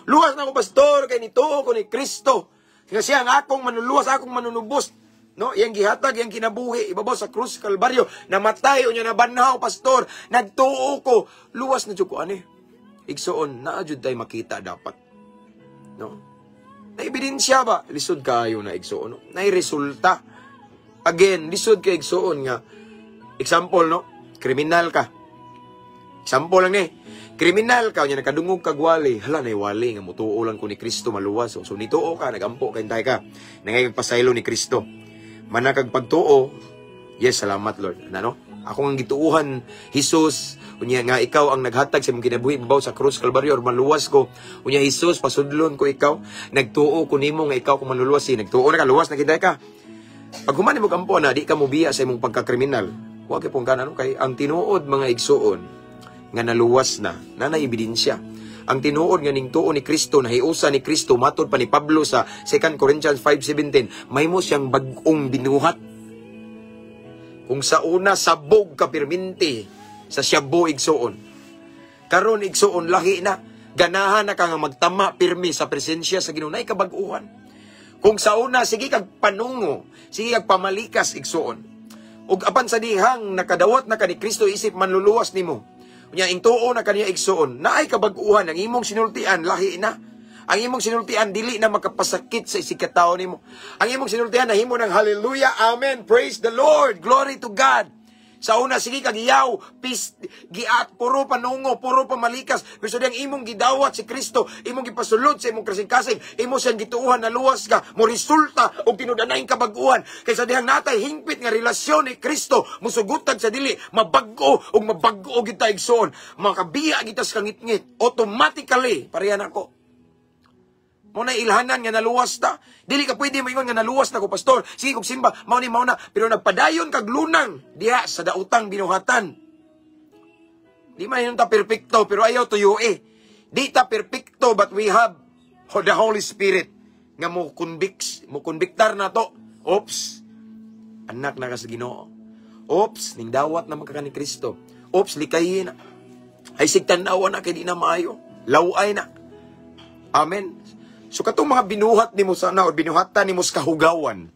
Luwas na ko pastor kay nituo ko ni Kristo. Nga siya ang akong manuluwas, akong manunubos. No, yang gihatag, yang kinabuhi, ibabaw sa krus Kalbaryo, namatay o niya nabanhaw, pastor, nagtuo ko, luwas na dyan ko, ani. Igsoon, naadjud tayo makita dapat. No? Na-ebidensya ba? Lisod kayo na igsoon, no? Na-resulta. Again, lisod ka igsoon nga. Example, no? Kriminal ka. Example lang ni. Kriminal ka, niya nakadungog kagwali. Hala, naiwali nga, mutuo lang ko ni Kristo maluwas. So, nituo ka, nagampo, kayintay ka. Nangayagpasaylo ni Kristo. Manakag pagtuo, yes, salamat Lord. Ano? Ako ang gituuhan, Jesus, unya nga ikaw ang naghatag sa mong kinabuhi, babaw sa krus Kalbaryo, or maluwas ko. Unya Jesus, pasudlon ko ikaw, nagtuo ko nimo nga ikaw kung manuluwas. Nagtuo na ka, luwas na kita ka. Pag humani mo kampo na, di ka mo biya sa imong pagkakriminal. Huwag kipong ka, ano? Kay ang tinuod mga igsoon, nga naluwas na, nanay ebidensya. Ang tinuod nga ning tuo ni Kristo, nahiusa ni Kristo, matod pa ni Pablo sa 2 Corinthians 5:17, may mo siyang bag-ong binuhat. Kung sa una, sabog ka pirminti sa syabo igsoon. Karon igsoon, lahi na, ganahan na ka nga magtama pirmi sa presensya sa Ginoo, nay kabag-uhan. Kung sa una, sige kag panungo, sige kag pamalikas igsoon. Ug apan sa dihang nakadawat na ka ni Kristo, isip manluluwas nimo. Unya ing tuo na kaniya igsoon, naay kabag-uhan ang imong sinultian, lahi na. Ang imong sinultian dili na makapasakit sa isikataw nimo. Ang imong sinultian nahimo ng hallelujah, amen, praise the Lord, glory to God. Sa una, sige kagiyaw, giat, puro panungo, puro pamalikas. Pero sa diyang imong gidawat si Kristo, imong gipasulod sa imong kasing-kasing, imo siyang gituuhan na luwas ka, mo resulta o tinudanayng kabaguhan. Kaysa diyang natay hingpit nga relasyon ni Kristo, musugutag sa dili, mabago o mabago kita igsoon. Makabiya kita sa kangit-ngit, automatically, parehan ako. Muna ilhanan nga naluwas ta. Dili ka pwede moingon nga naluwas na ko, pastor. Sige kog simba, mao na. Pero nagpadayon kag lunang diha sa dautang binuhatan. Di man yun ta perfecto, pero ayaw tuyo eh. Di ta perfecto, but we have the Holy Spirit nga mo konbiktar na to. Oops, anak na ka sa Ginoo. Oops, ning dawat na magkaka ni Kristo. Oops, likayin na. Ay sigtanawa na kay di na maayo. Laway na. Amen. So katong mga binuhat nimo sana o binuhatan nimo sa kahugawan,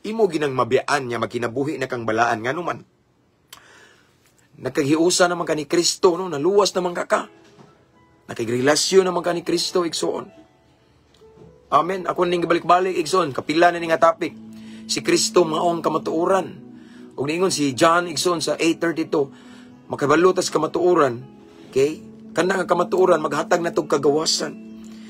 imo ginang mabiyaan niya makinabuhi na kang balaan nganuman. Nagkahiusa naman ka ni Kristo, no? Naluwas naman ka. Nakigrelasyon naman ka ni Kristo, igsoon. Amen. Ako ning balik-balik, igsoon. Kapila na ning nga topic. Si Kristo maong kamatuuran. Ug ningon si John, igsoon sa 8:32, makabalutas kamatuuran. Okay? Kana nga kamatuuran, maghatag na tog kagawasan.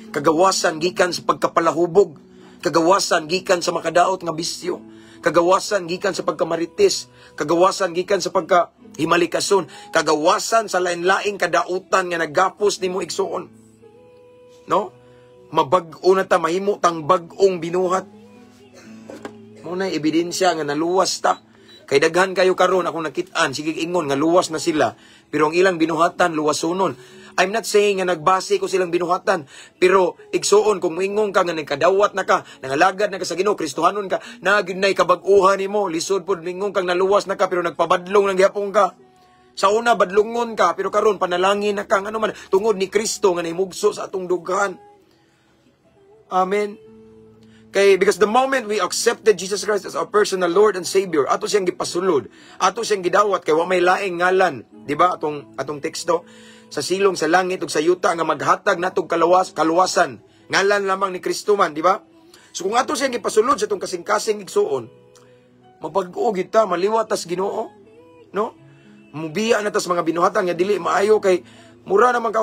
Kagawasan gikan sa pagkapalahubog. Kagawasan gikan sa makadaot nga bisyo. Kagawasan gikan sa pagkamarites. Kagawasan gikan sa pagkahimalikason. Kagawasan sa lain-laing kadautan nga naggapos nimo igsoon. No? Mabag-o na ta, mahimo tang bag-ong binuhat. Muna ebidensya nga naluwas ta. Kay daghan kayo karon akong nakitaan, sige ingon nga luwas na sila. Pero ang ilang binuhatan luwasonon. I'm not saying nga nagbase ko silang binuhatan, pero igsuon kung moingon ka nga nagkadawat na ka, nangalagad na ka sa Ginoo, Kristohanon ka, nagid nay kabag-uhan nimo, lisod pod moingon kang naluwas na ka pero nagpabadlong nang gihapon ka. Sa una badlongon ka, pero karon panalangin na ka ano man tungod ni Kristo nga nahimugso sa atong dughan. Amen. Kay because the moment we accepted Jesus Christ as our personal Lord and Savior, ato siyang gipasulod, ato siyang gidawat kay wa may laing ngalan, di ba? Atong teksto sa silong sa langit ug sa yuta nga maghatag natong kaluwasan. Ngalan lamang ni Kristo man, di ba? So kung ato siyang gipasulod sa atong kasing-kasing igsuon, mapag-o kita, maliwat tas Ginoo, no? Mubiya na tas mga binuhatan nga dili maayo kay mura naman ka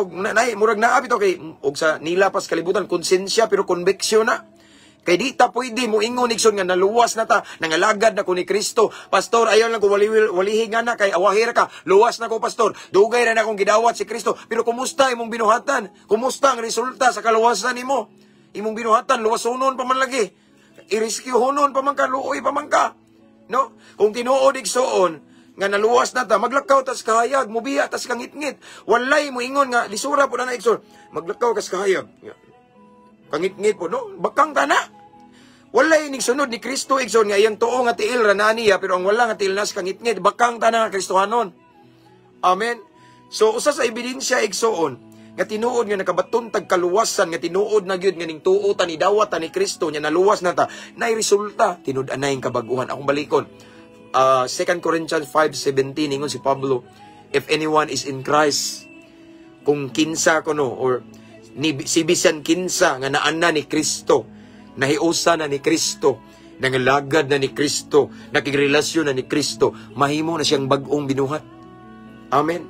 murag naa bitaw kay og sa nilapas kalibutan konsensya pero conviction na. Kay di ta pwede mo ingon igsoon nga naluwas na ta, nangalagad na ko ni Kristo. Pastor, ayaw lang ko walihi nga na kay awahir ka. Luwas na ko, pastor. Dugay na akong gidawat si Kristo. Pero kumusta imong binuhatan? Kumusta ang resulta sa kaluwasan nimo? Imong binuhatan luwasonon pa man lagi. Iriskyohonon pa man ka, luoy pa man ka. No? Kung tinuod igsoon nga naluwas na ta, maglakaw tas kahayag, mubiya tas kangit-ngit. Walay mo ingon nga lisura po na igsoon. Maglakaw kas kahayag. Kangit-ngit po, no? Bakang ka na. Walay ning sunod ni Kristo, igsoon nga iyang tuo nga tiil rananiya, pero ang wala nga tiil nas kangit-ngit, bakang ta na nga Kristohanon. Amen? So, usa sa ebidensya, igsoon, nga tinuod nga nakabaton tag kaluwasan, nga tinuod na gyud nga ning tuo ta ni dawat ta ni Kristo, nya naluwas na ta, nay resulta, tinud-anay kabaguhan. Akong balikon. 2 Corinthians 5:17, ingon si Pablo, if anyone is in Christ, kung kinsa ko no, or si bisan kinsa nga naana ni Kristo, nahiusa na ni Kristo, nangalagad na ni Kristo, nakigrelasyon na ni Kristo, mahimo na siyang bag-ong binuhat. Amen.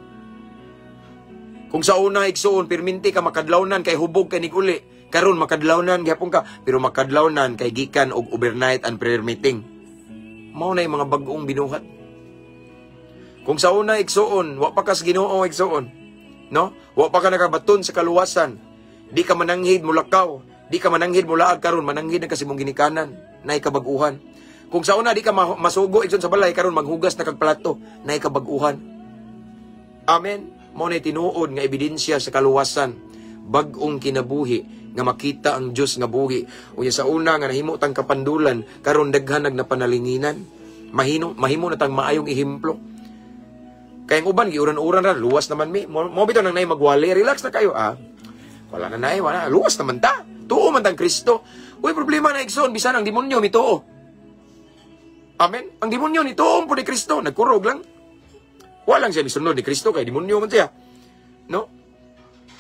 Kung sa una igsuon perminti ka makadlawnan kay hubog kay nig-uli, karon makadlawnan gyapon ka, pero makadlawnan kay gikan og overnight and prayer meeting. Mao na yung mga bag-ong binuhat. Kung sa una igsuon, wa pa kas Ginoo igsuon, no? Wa pa ka nakabaton sa kaluwasan. Di ka mananghid mulakaw, di ka mananghid mulaag karon, mananghid na kasi mong ginikanan, nay kabaguhan. Kung sa una di ka masugo igsoon sa balay karon maghugas na kag plato, nay kabaguhan. Amen. Mao na tinuod nga ebidensya sa kaluwasan, bag-ong kinabuhi nga makita ang Dios nga buhi. Unya sa una nga nahimo tang kapandulan, karon daghan na panalinginan. Mahimo na tang maayong ehemplo. Kay ang uban giuran-uran ra, luwas naman mi. Mo bitaw nang nay magwali, relax na kayo Wala na nay, wala. Luwas naman ta. Tuo man tang Kristo. Uy, problema na igsoon, bisan ang demonyo mituo. Amen. Ang demonyo ni tuo po ni Kristo, nagkurog lang. Walang siya misunod ni Kristo kay demonyo man siya. No?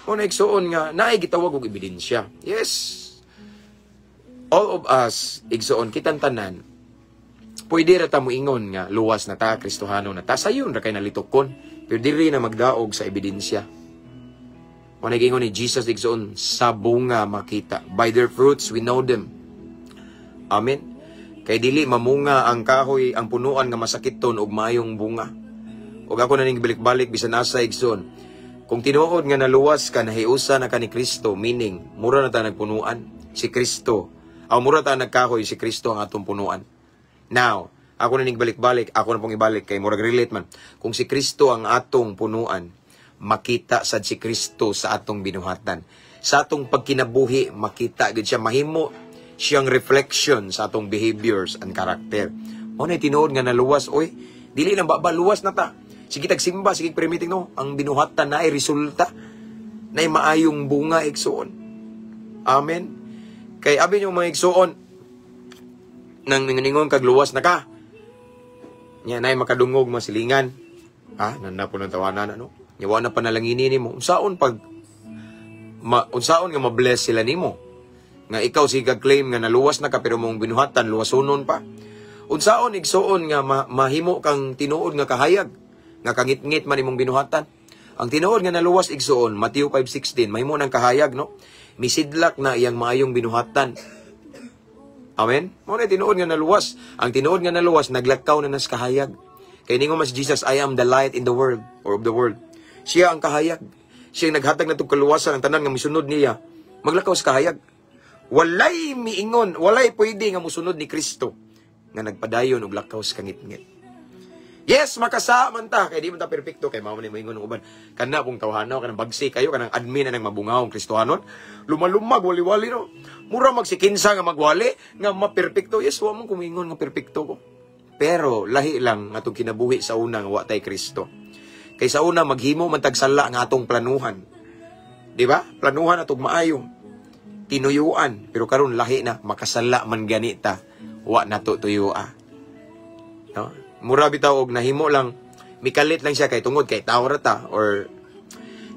O na igsoon nga naay gitawag og ebidensya. Yes. All of us igsoon kitang tanan. pwede ra ta moingon nga luwas na ta, Kristohano na ta, sayon ra kay nalitukon, pero diri na magdaog sa ebidensya. O nag-ingon ni Jesus igsoon, sa bunga makita. By their fruits we know them. Amen. Kay dili mamunga ang kahoy, ang punuan nga masakiton og mayong bunga. Og ako na ning balik-balik bisan asa igsoon. Kung tinuod nga naluwas ka, nahiusa na ka ni Kristo, meaning mura na ta nagpunuan si Kristo. Aw mura ta nagkahoy si Kristo ang atong punuan. Now, ako na ning balik-balik, ako na pong ibalik kay murag relate man. Kung si Kristo ang atong punuan, makita sad si Kristo sa atong binuhatan. Sa atong pagkinabuhi, makita gid siya, mahimo siyang reflection sa atong behaviors and character. Mo na tinuod nga naluwas, oy, dili nang babaluwas na ta. Sige tagsimba, sige permitting no, ang binuhatan na ay resulta na maayong bunga igsoon. Amen. Kay abi niyo mga igsoon nang ningon kag luwas na ka. Nya nay makadungog masilingan. Nanda po ng tawanan ano. Yawa na panalanginin nimo. Unsaon unsaon nga ma-bless sila nimo? Nga ikaw sige claim nga naluwas na ka pero mong binuhatan luwasonon pa. Unsaon igsoon nga mahimo kang tinuod nga kahayag nga kangit-ngit man imong binuhatan. Ang tinuod nga naluwas igsoon Matthew 5:16 mahimo nang kahayag no. Misidlak na iyang maayong binuhatan. Amen. Mo na tinuod nga naluwas. Ang tinuod nga naluwas naglakaw na nas kahayag. Kay ningon mas Jesus, I am the light in the world or of the world. Siya ang kahayag. Siya ang naghatag na itong kaluwasan, ang tanan nga misunod niya. Maglakaw sa kahayag. Walay miingon, walay pwede nga musunod ni Kristo nga nagpadayon og lakaw sa kangit-ngit. Yes, makasa man ta, kay di man ta perpekto, kay mao man moingon ng uban. Kana pong tawhanaw, kanang bagsi kayo, kanang admin na nang mabungawong Kristohanon. Lumalumag, wali-wali no. Mura magsikinsa nga magwali, nga maperpekto. Yes, wa mong kumingon nga perpekto ko. Pero lahi lang nga itong kinabuhi sa unang watay Kristo. Kay sa una maghimo man tagsala nga atong planuhan. Di ba? Planuhan atong maayong tinuyuan, pero karon lahi na makasala man ganita, wa nato tuyua. No? Mura bitaw og nahimo lang mikalit lang siya kay tungod kay tao ra ta or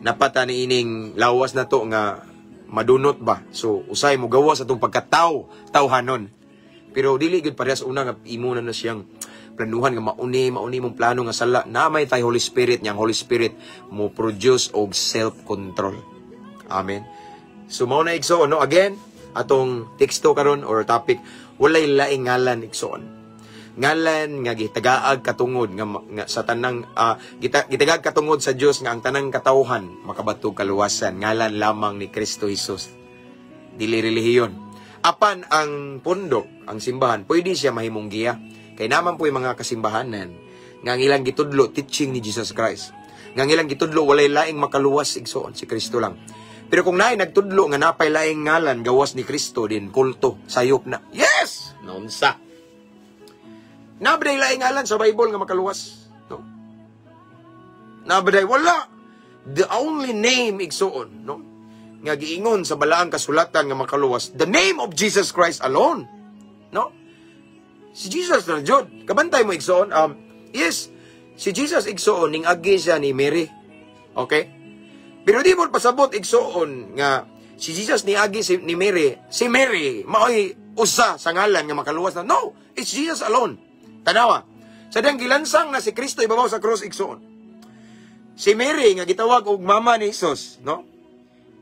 napata ni ining lawas na to nga madunot ba. So usay mo gawas atong pagkataw, tawhanon. Pero dili gud parehas una nga imo na siyang planuhan nga mauni mong plano nga sala na may tay Holy Spirit, niyang Holy Spirit mo produce og self-control. Amen. So mao na igsoon no, again atong teksto karon or topic, walay laing ngalan igsoon. Ngalan nga gitagaag katungod nga sa tanang gitagaag katungod sa Dios nga ang tanang katawhan makabatog kaluwasan, ngalan lamang ni Kristo Jesus. Dili relihiyon. Apan ang pundok, ang simbahan, pwede siya mahimong giya. Kay naman po yung mga kasimbahanan nga ang ilang gitudlo, teaching ni Jesus Christ. Nga ang ilang gitudlo, walay laing makaluwas igsoon, si Kristo lang. Pero kung naay nagtudlo nga napay laing ngalan, gawas ni Kristo din, kulto, sayop na. Yes! Naunsa. Nabaday laing ngalan sa Bible nga makaluwas. No? Nabaday, wala. The only name igsoon, no? Nga giingon sa balaang kasulatan nga makaluwas, the name of Jesus Christ alone. No? Si Jesus na Jud. Kabantay mo igsoon. Yes, si Jesus igsoon ning agi siya ni Mary. Okay? Pero di mo pasabot igsoon nga si Jesus ni agi ni Mary. Si Mary maoy usa sa ngalan nga makaluwas na. No, it's Jesus alone. Tanawa. Sa dang gilansang na si Kristo ibabaw sa cross igsoon. Si Mary nga gitawag og mama ni Jesus, no?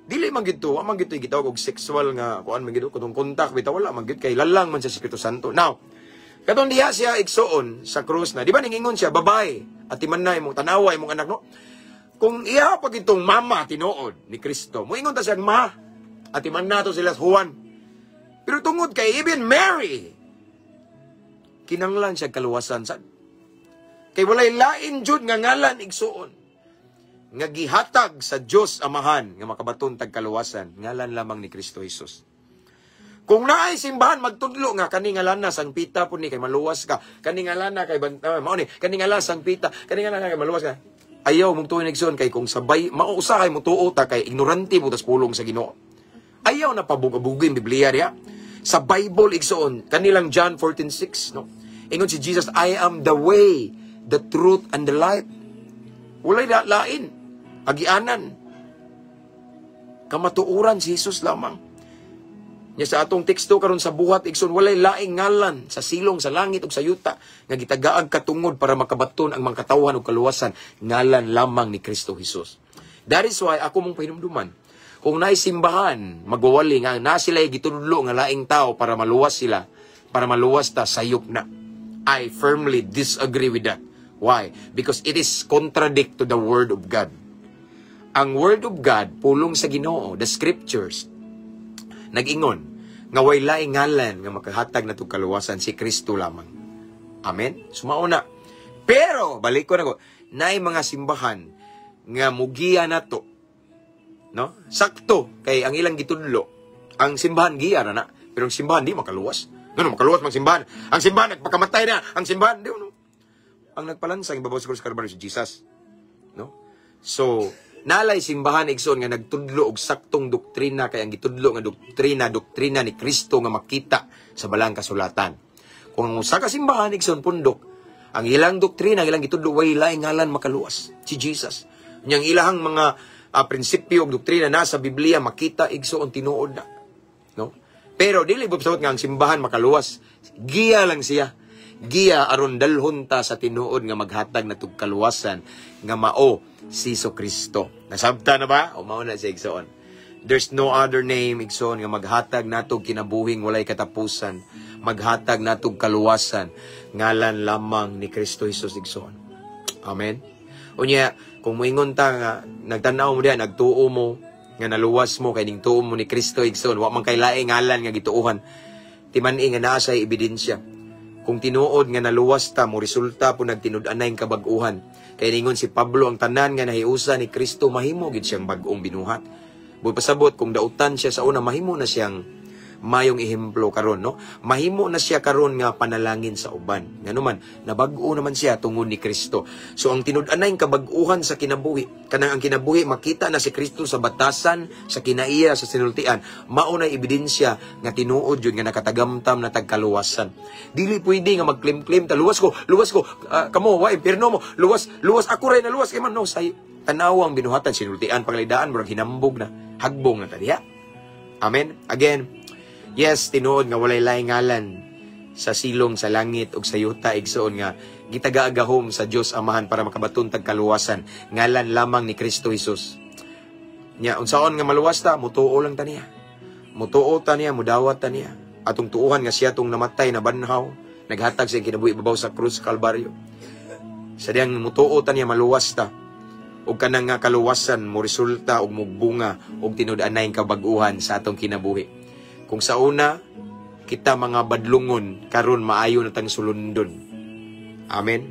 Dili man gid to, amang gid to gitawag og sexual nga kuan man gid kung contact bitaw wala man gid kay lalang man sa Espiritu Santo. Now, katong diha siya igsoon sa krus na, di ba ningingon siya, babae, at timan na imong tanawa, imong anak, no? Kung iya pag itong mama tinuod ni Kristo, moingon ta siya, ma, at timan na to sila Juan. Pero tungod kay even Mary, kinanglan siya kaluwasan. Kay walay lain jud nga ngalan igsoon, nga gihatag sa Dios Amahan, nga makabaton tag kaluwasan, ngalan lamang ni Kristo Jesus. Kung naay simbahan magtudlo nga kani ngalan na sang pita po ni kay maluwas ka, kani ngalan na kay mao ni kani ngalan sang pita, kani ngalan na kay maluwas ka. Ayaw mong tuon igsoon kay kung sabay mausa kay mo tuo ta kay ignorante mo tas pulong sa Ginoo. Ayaw na pabugabugin Biblia diha. Sa Bible igsoon kanilang John 14:6 no. Ingon si Jesus, I am the way, the truth and the life. Walay lain, agianan. Kamatuuran si Jesus lamang. Nya sa atong teksto karon sa buhat igsoon walay laing ngalan sa silong sa langit ug sa yuta nga gitagaag katungod para makabaton ang mga katawhan ug kaluwasan, ngalan lamang ni Kristo Jesus. That is why ako mong pahinumduman, kung naay simbahan magwawali nga na sila gitudlo nga laing tao para maluwas sila, para maluwas ta, sayop na. I firmly disagree with that. Why? Because it is contradict to the Word of God. Ang Word of God, pulong sa Ginoo, the Scriptures, nag-ingon, nga way laing ngalan nga makahatag na itong kaluwasan, si Kristo lamang. Amen? Sumauna. Pero, balik ko na ko, naay mga simbahan nga mugiya na to. No? Sakto, kay ang ilang gitudlo, ang simbahan giya na, pero ang simbahan di makaluwas. Ano, makaluwas mang simbahan. Ang simbahan, nagpakamatay na. Ang simbahan, di no? Ang nagpalansang, ibabaw siguro sa Kalbaryo, si Jesus. No? So, nalay simbahan igsoon nga nagtudlo og saktong doktrina, kay ang gitudlo nga doktrina ni Kristo nga makita sa balang kasulatan. Kung sa kasimbahan igsoon pundok, ang ilang doktrina, ang ilang gitudlo way laing ngalan makaluwas, si Jesus. Yang ilahang mga prinsipyo ug doktrina nasa Biblia makita igsoon tinuod na. No? Pero dili bubsawat nga ang simbahan makaluwas. Giya lang siya. Giya aron dalhon ta sa tinuod nga maghatag na tug kaluwasan nga mao si Kristo. Nasabta na ba? O mao na siya igsoon. There's no other name igsoon nga maghatag natog kinabuhing walay katapusan, maghatag natog kaluwasan, ngalan lamang ni Kristo Jesus igsoon. Amen. Unya, kung moingon ta nga nagtan-aw mo diha, nagtuo mo nga naluwas mo kay ning tuo mo ni Kristo igsoon, wa man kay laing ngalan nga gituohan, timan-i nga naa sa ebidensya. Kung tinuod nga naluwas ta mo, resulta po nagtinud-anay kabag-uhan. Kaya ningon si Pablo, ang tanan nga nahiusa ni Kristo, mahimo gid siyang bag-ong binuhat. Buy pasabot, kung dautan siya sa una, mahimo na siyang mayong ehemplo karon, no? Mahimo na siya karon nga panalangin sa uban. Nganuman, nabag-o naman siya tungod ni Kristo. So ang tinud-anay kabag-uhan sa kinabuhi, kanang ang kinabuhi makita na si Kristo sa batasan, sa kinaiya, sa sinultian, mao na ebidensya nga tinuod yun nga nakatagamtam na tagkaluwasan. Dili pwede nga magklim-klim ta, luwas ko, kamo, wa impierno mo, luwas ako ray na luwas kay man, no, say tanawang binuhatan, sinultian, panglidaan, murag hinambog na, hagbong na tadiya. Amen. Again, yes, tinuod nga walay laing ngalan sa silong sa langit ug sa yuta igsoon nga gitagaagahom sa Dios Amahan para makabaton tag kaluwasan, ngalan lamang ni Kristo Jesus. Nya unsaon nga maluwas ta, mutuo lang ta niya. Mutuo ta niya, mudawat ta niya. Atong tuuhan nga siya tong namatay na banhaw, naghatag sa kinabuhi ibabaw sa krus Kalbaryo. Sa diyang mutuo ta niya, maluwas ta. Ug kanang nga kaluwasan mo resulta og mugbunga og tinud-anay kabag-uhan sa atong kinabuhi. Kung sa una, kita mga badlungon, karon maayo na tang sulundon. Amen.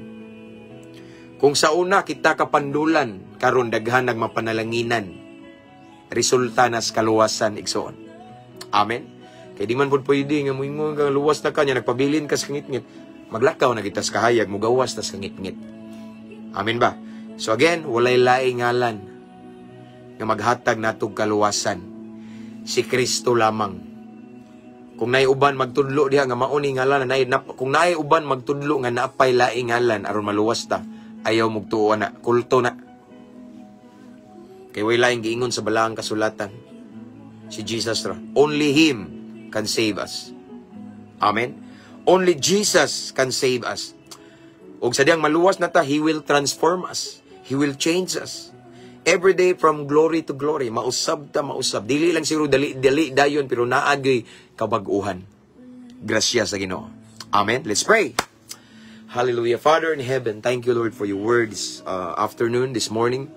Kung sa una, kita kapandulan, karon daghan nagmapanalanginan. Resulta nas kaluwasan igsoon. Amen. Kaya di man po pwede nga moingon nga luwas na kanya, nagpabilin ka sa ngit-ngit. Maglakaw na kita sa kahayag, mugawas na sa ngit-ngit. Amen ba? So again, walay laing ngalan nga maghatag natog kaluwasan, si Kristo lamang. Kung naay uban magtudlo diha nga mao ni ngalan, kung naay uban magtudlo nga naapay laing ngalan aron maluwas ta, ayaw mugtuo na, kulto na. Kay way laing giingon sa balaang kasulatan, si Jesus ra. Only Him can save us. Amen. Only Jesus can save us. Ug sa diyang maluwas na ta, He will transform us. He will change us. Every day from glory to glory. Mausab ta, mausab. Dili lang siguro dali dayon, pero naagay kabag-uhan. Grasya sa Ginoo. Amen. Let's pray. Hallelujah. Father in heaven, thank you, Lord, for your words afternoon, this morning.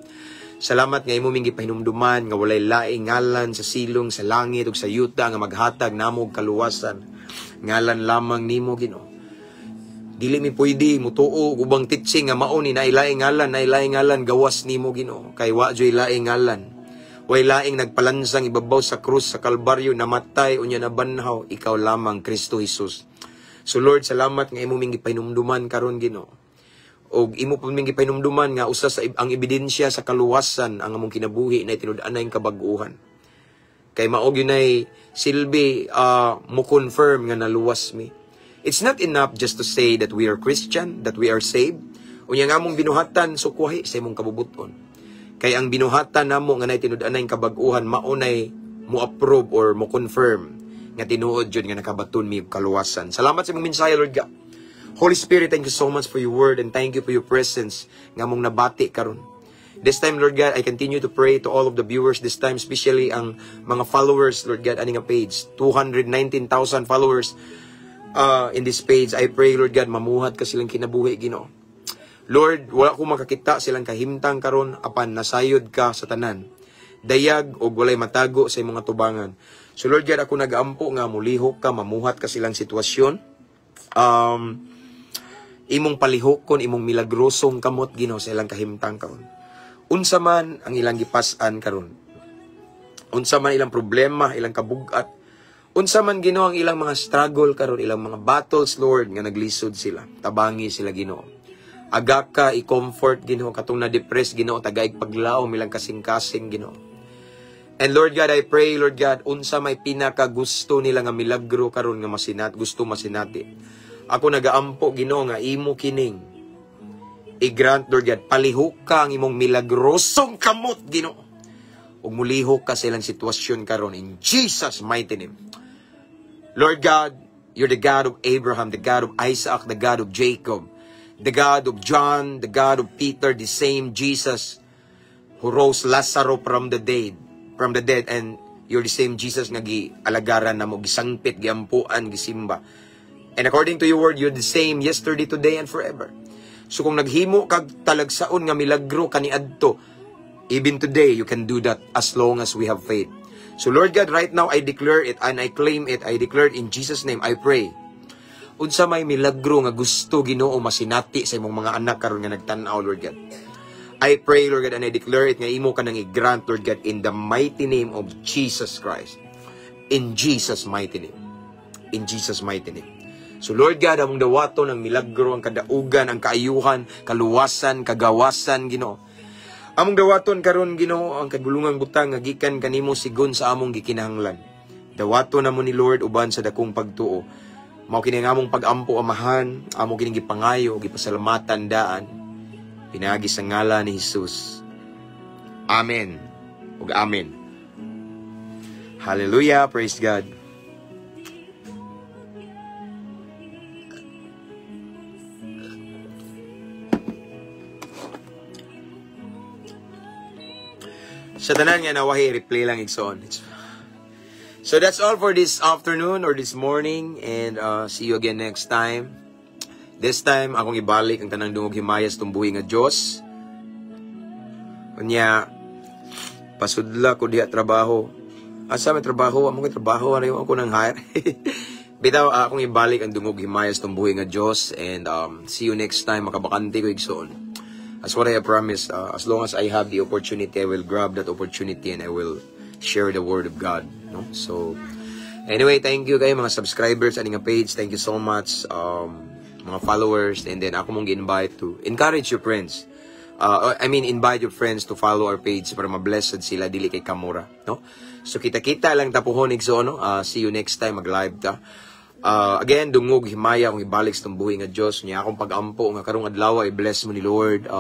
Salamat nga imo ming gipahinumduman nga walay laing ngalan sa silong sa langit ug sa yuta nga maghatag namo og kaluwasan. Ngalan lamang nimo, Ginoo. Dili mi pwede mutuo ubang teaching nga mao ni nailaing ngalan gawas nimo, Ginoo. Kay wa joy laing ngalan. Way laing nagpalansang ibabaw sa krus sa Kalbaryo, namatay unya na banhaw, ikaw lamang, Kristo Jesus. So Lord, salamat nga imo ming gipahinumduman karon, Ginoo. Og imo pud ming gipahinumduman nga usa sa ang ebidensya sa kaluwasan ang among kinabuhi na tinud-anay kabag-uhan. Kay mao gyunay silbi mo confirm nga naluwas mi. It's not enough just to say that we are Christian, that we are saved. Unya nga among binuhatan sukwahi sa imong kabubuton. Kay ang binuhatan namo nga nay tinud-anay kabag-uhan maunay mo approve or mo confirm nga tinuod jud nga nakabaton mi kaluwasan. Salamat sa imong mensahe, Lord God. Holy Spirit, thank you so much for your word and thank you for your presence nga mong nabati karon. This time, Lord God, I continue to pray to all of the viewers this time, especially ang mga followers, Lord God, ani nga page, 219,000 followers in this page. I pray, Lord God, mamuhat ka silang kinabuhi, Ginoo. Lord, wala ko makakita silang kahimtang karon apan nasayod ka sa tanan. Dayag o walay matago sa imong tubangan. So Lord God, ako nag-aampo nga mulihok ka, mamuhat ka silang sitwasyon. Imong palihokon, imong milagrosong kamot, Ginoo, sa ilang kahimtang karon. Unsa man ang ilang gipas-an karon. Unsa man ilang problema, ilang kabugat. Unsa man, Ginoo, ang ilang mga struggle karon, ilang mga battles, Lord, nga naglisod sila. Tabangi sila, Ginoo. Aga ka i-comfort, Ginoo, katong na-depress, Ginoo, tagaig paglaom ilang kasing-kasing, Ginoo. And Lord God, I pray, Lord God, unsa may pinaka gusto nila nga milagro karon nga gusto masinati. Ako nagaampo, Ginoo, nga imo kining i-grant, Lord God, palihok ka ang imong milagrosong kamot, Ginoo. Ug mulihok ka sa ilang sitwasyon karon in Jesus' mighty name. Lord God, you're the God of Abraham, the God of Isaac, the God of Jacob, the God of John, the God of Peter, the same Jesus who rose Lazarus from the dead, and you're the same Jesus nga gialagaran namo, gisangpit, giampuan, gisimba. And according to your word, you're the same yesterday, today, and forever. So kung naghimo kag talagsaon nga milagro kaniadto, even today you can do that as long as we have faith. So Lord God, right now I declare it and I claim it. I declare it in Jesus' name. I pray. Unsa may milagro nga gusto, Ginoo, masinati sa imong mga anak karon nga nagtan-aw, Lord God. I pray, Lord God, and I declare it nga imo ka nang i-grant, Lord God, in the mighty name of Jesus Christ. In Jesus' mighty name. In Jesus' mighty name. So Lord God, among dawaton ang milagro, ang kadaugan, ang kaayuhan, kaluwasan, kagawasan, Ginoo. Among dawaton karon, Ginoo, ang kagulungang butang nga gikan kanimo sigon sa among gikinahanglan. Dawaton namo ni Lord uban sa dakong pagtuo. Mao kini nga among pag-ampo, Amahan, amo kining gipangayo, gipasalamatan daan. Pinagi sa ngalan ni Jesus. Amen. Ug amen. Hallelujah, praise God. Sa tanan nga nawahi, replay lang igsoon. So that's all for this afternoon or this morning, and see you again next time. This time, akong ibalik ang tanang dungog himayas tumbuhi nga Diyos. Kunya, pasudla ko diha trabaho. Asa may trabaho? Among trabaho, ano ako nang hire? Bitaw, akong ibalik ang dungog himayas tumbuhi nga Diyos, and see you next time. Makabakante ko igsoon. As what I have promised, as long as I have the opportunity, I will grab that opportunity and I will share the word of God. No? So, anyway, thank you kayo mga subscribers sa nga page. Thank you so much, mga followers. And then ako mong invite to encourage your friends. Invite your friends to follow our page para ma-blessed sila, dili kay kamura. No? So, kita-kita lang tapuhonig so, no? See you next time, mag-live ta. Again, dungog, himaya, kung ibalik sa buhay nga Diyos, niya akong pag-ampo, nga karong adlaw, i-bless mo ni Lord.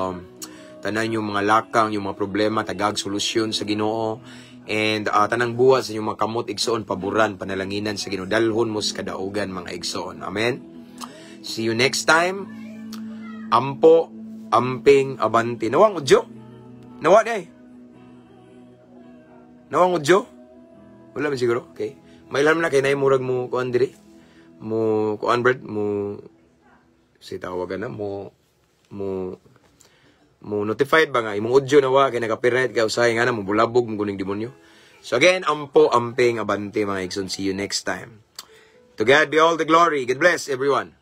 Tanan yung mga lakang, yung mga problema, tagag, solusyon sa Ginoo. And tanang buhat sa inyong mga kamot, igsoon, paboran, panalanginan sa Ginoo. Dalhon mo sa kadaugan, mga igsoon. Amen? See you next time. Ampo, amping, abanti. Nawang udyo? Nawa day? Nawang udyo? Wala man siguro? Okay. May alam na kay naimurag mo kuan diri. Mo kuan bread mo si tawagan na mo notified ba nga imong audio na wa kay naka-copyright ka usay nga na mo bulabog mo kuning demonyo. So again, ampo, amping, abante mga igsoon. See you next time. To God be all the glory. God bless everyone.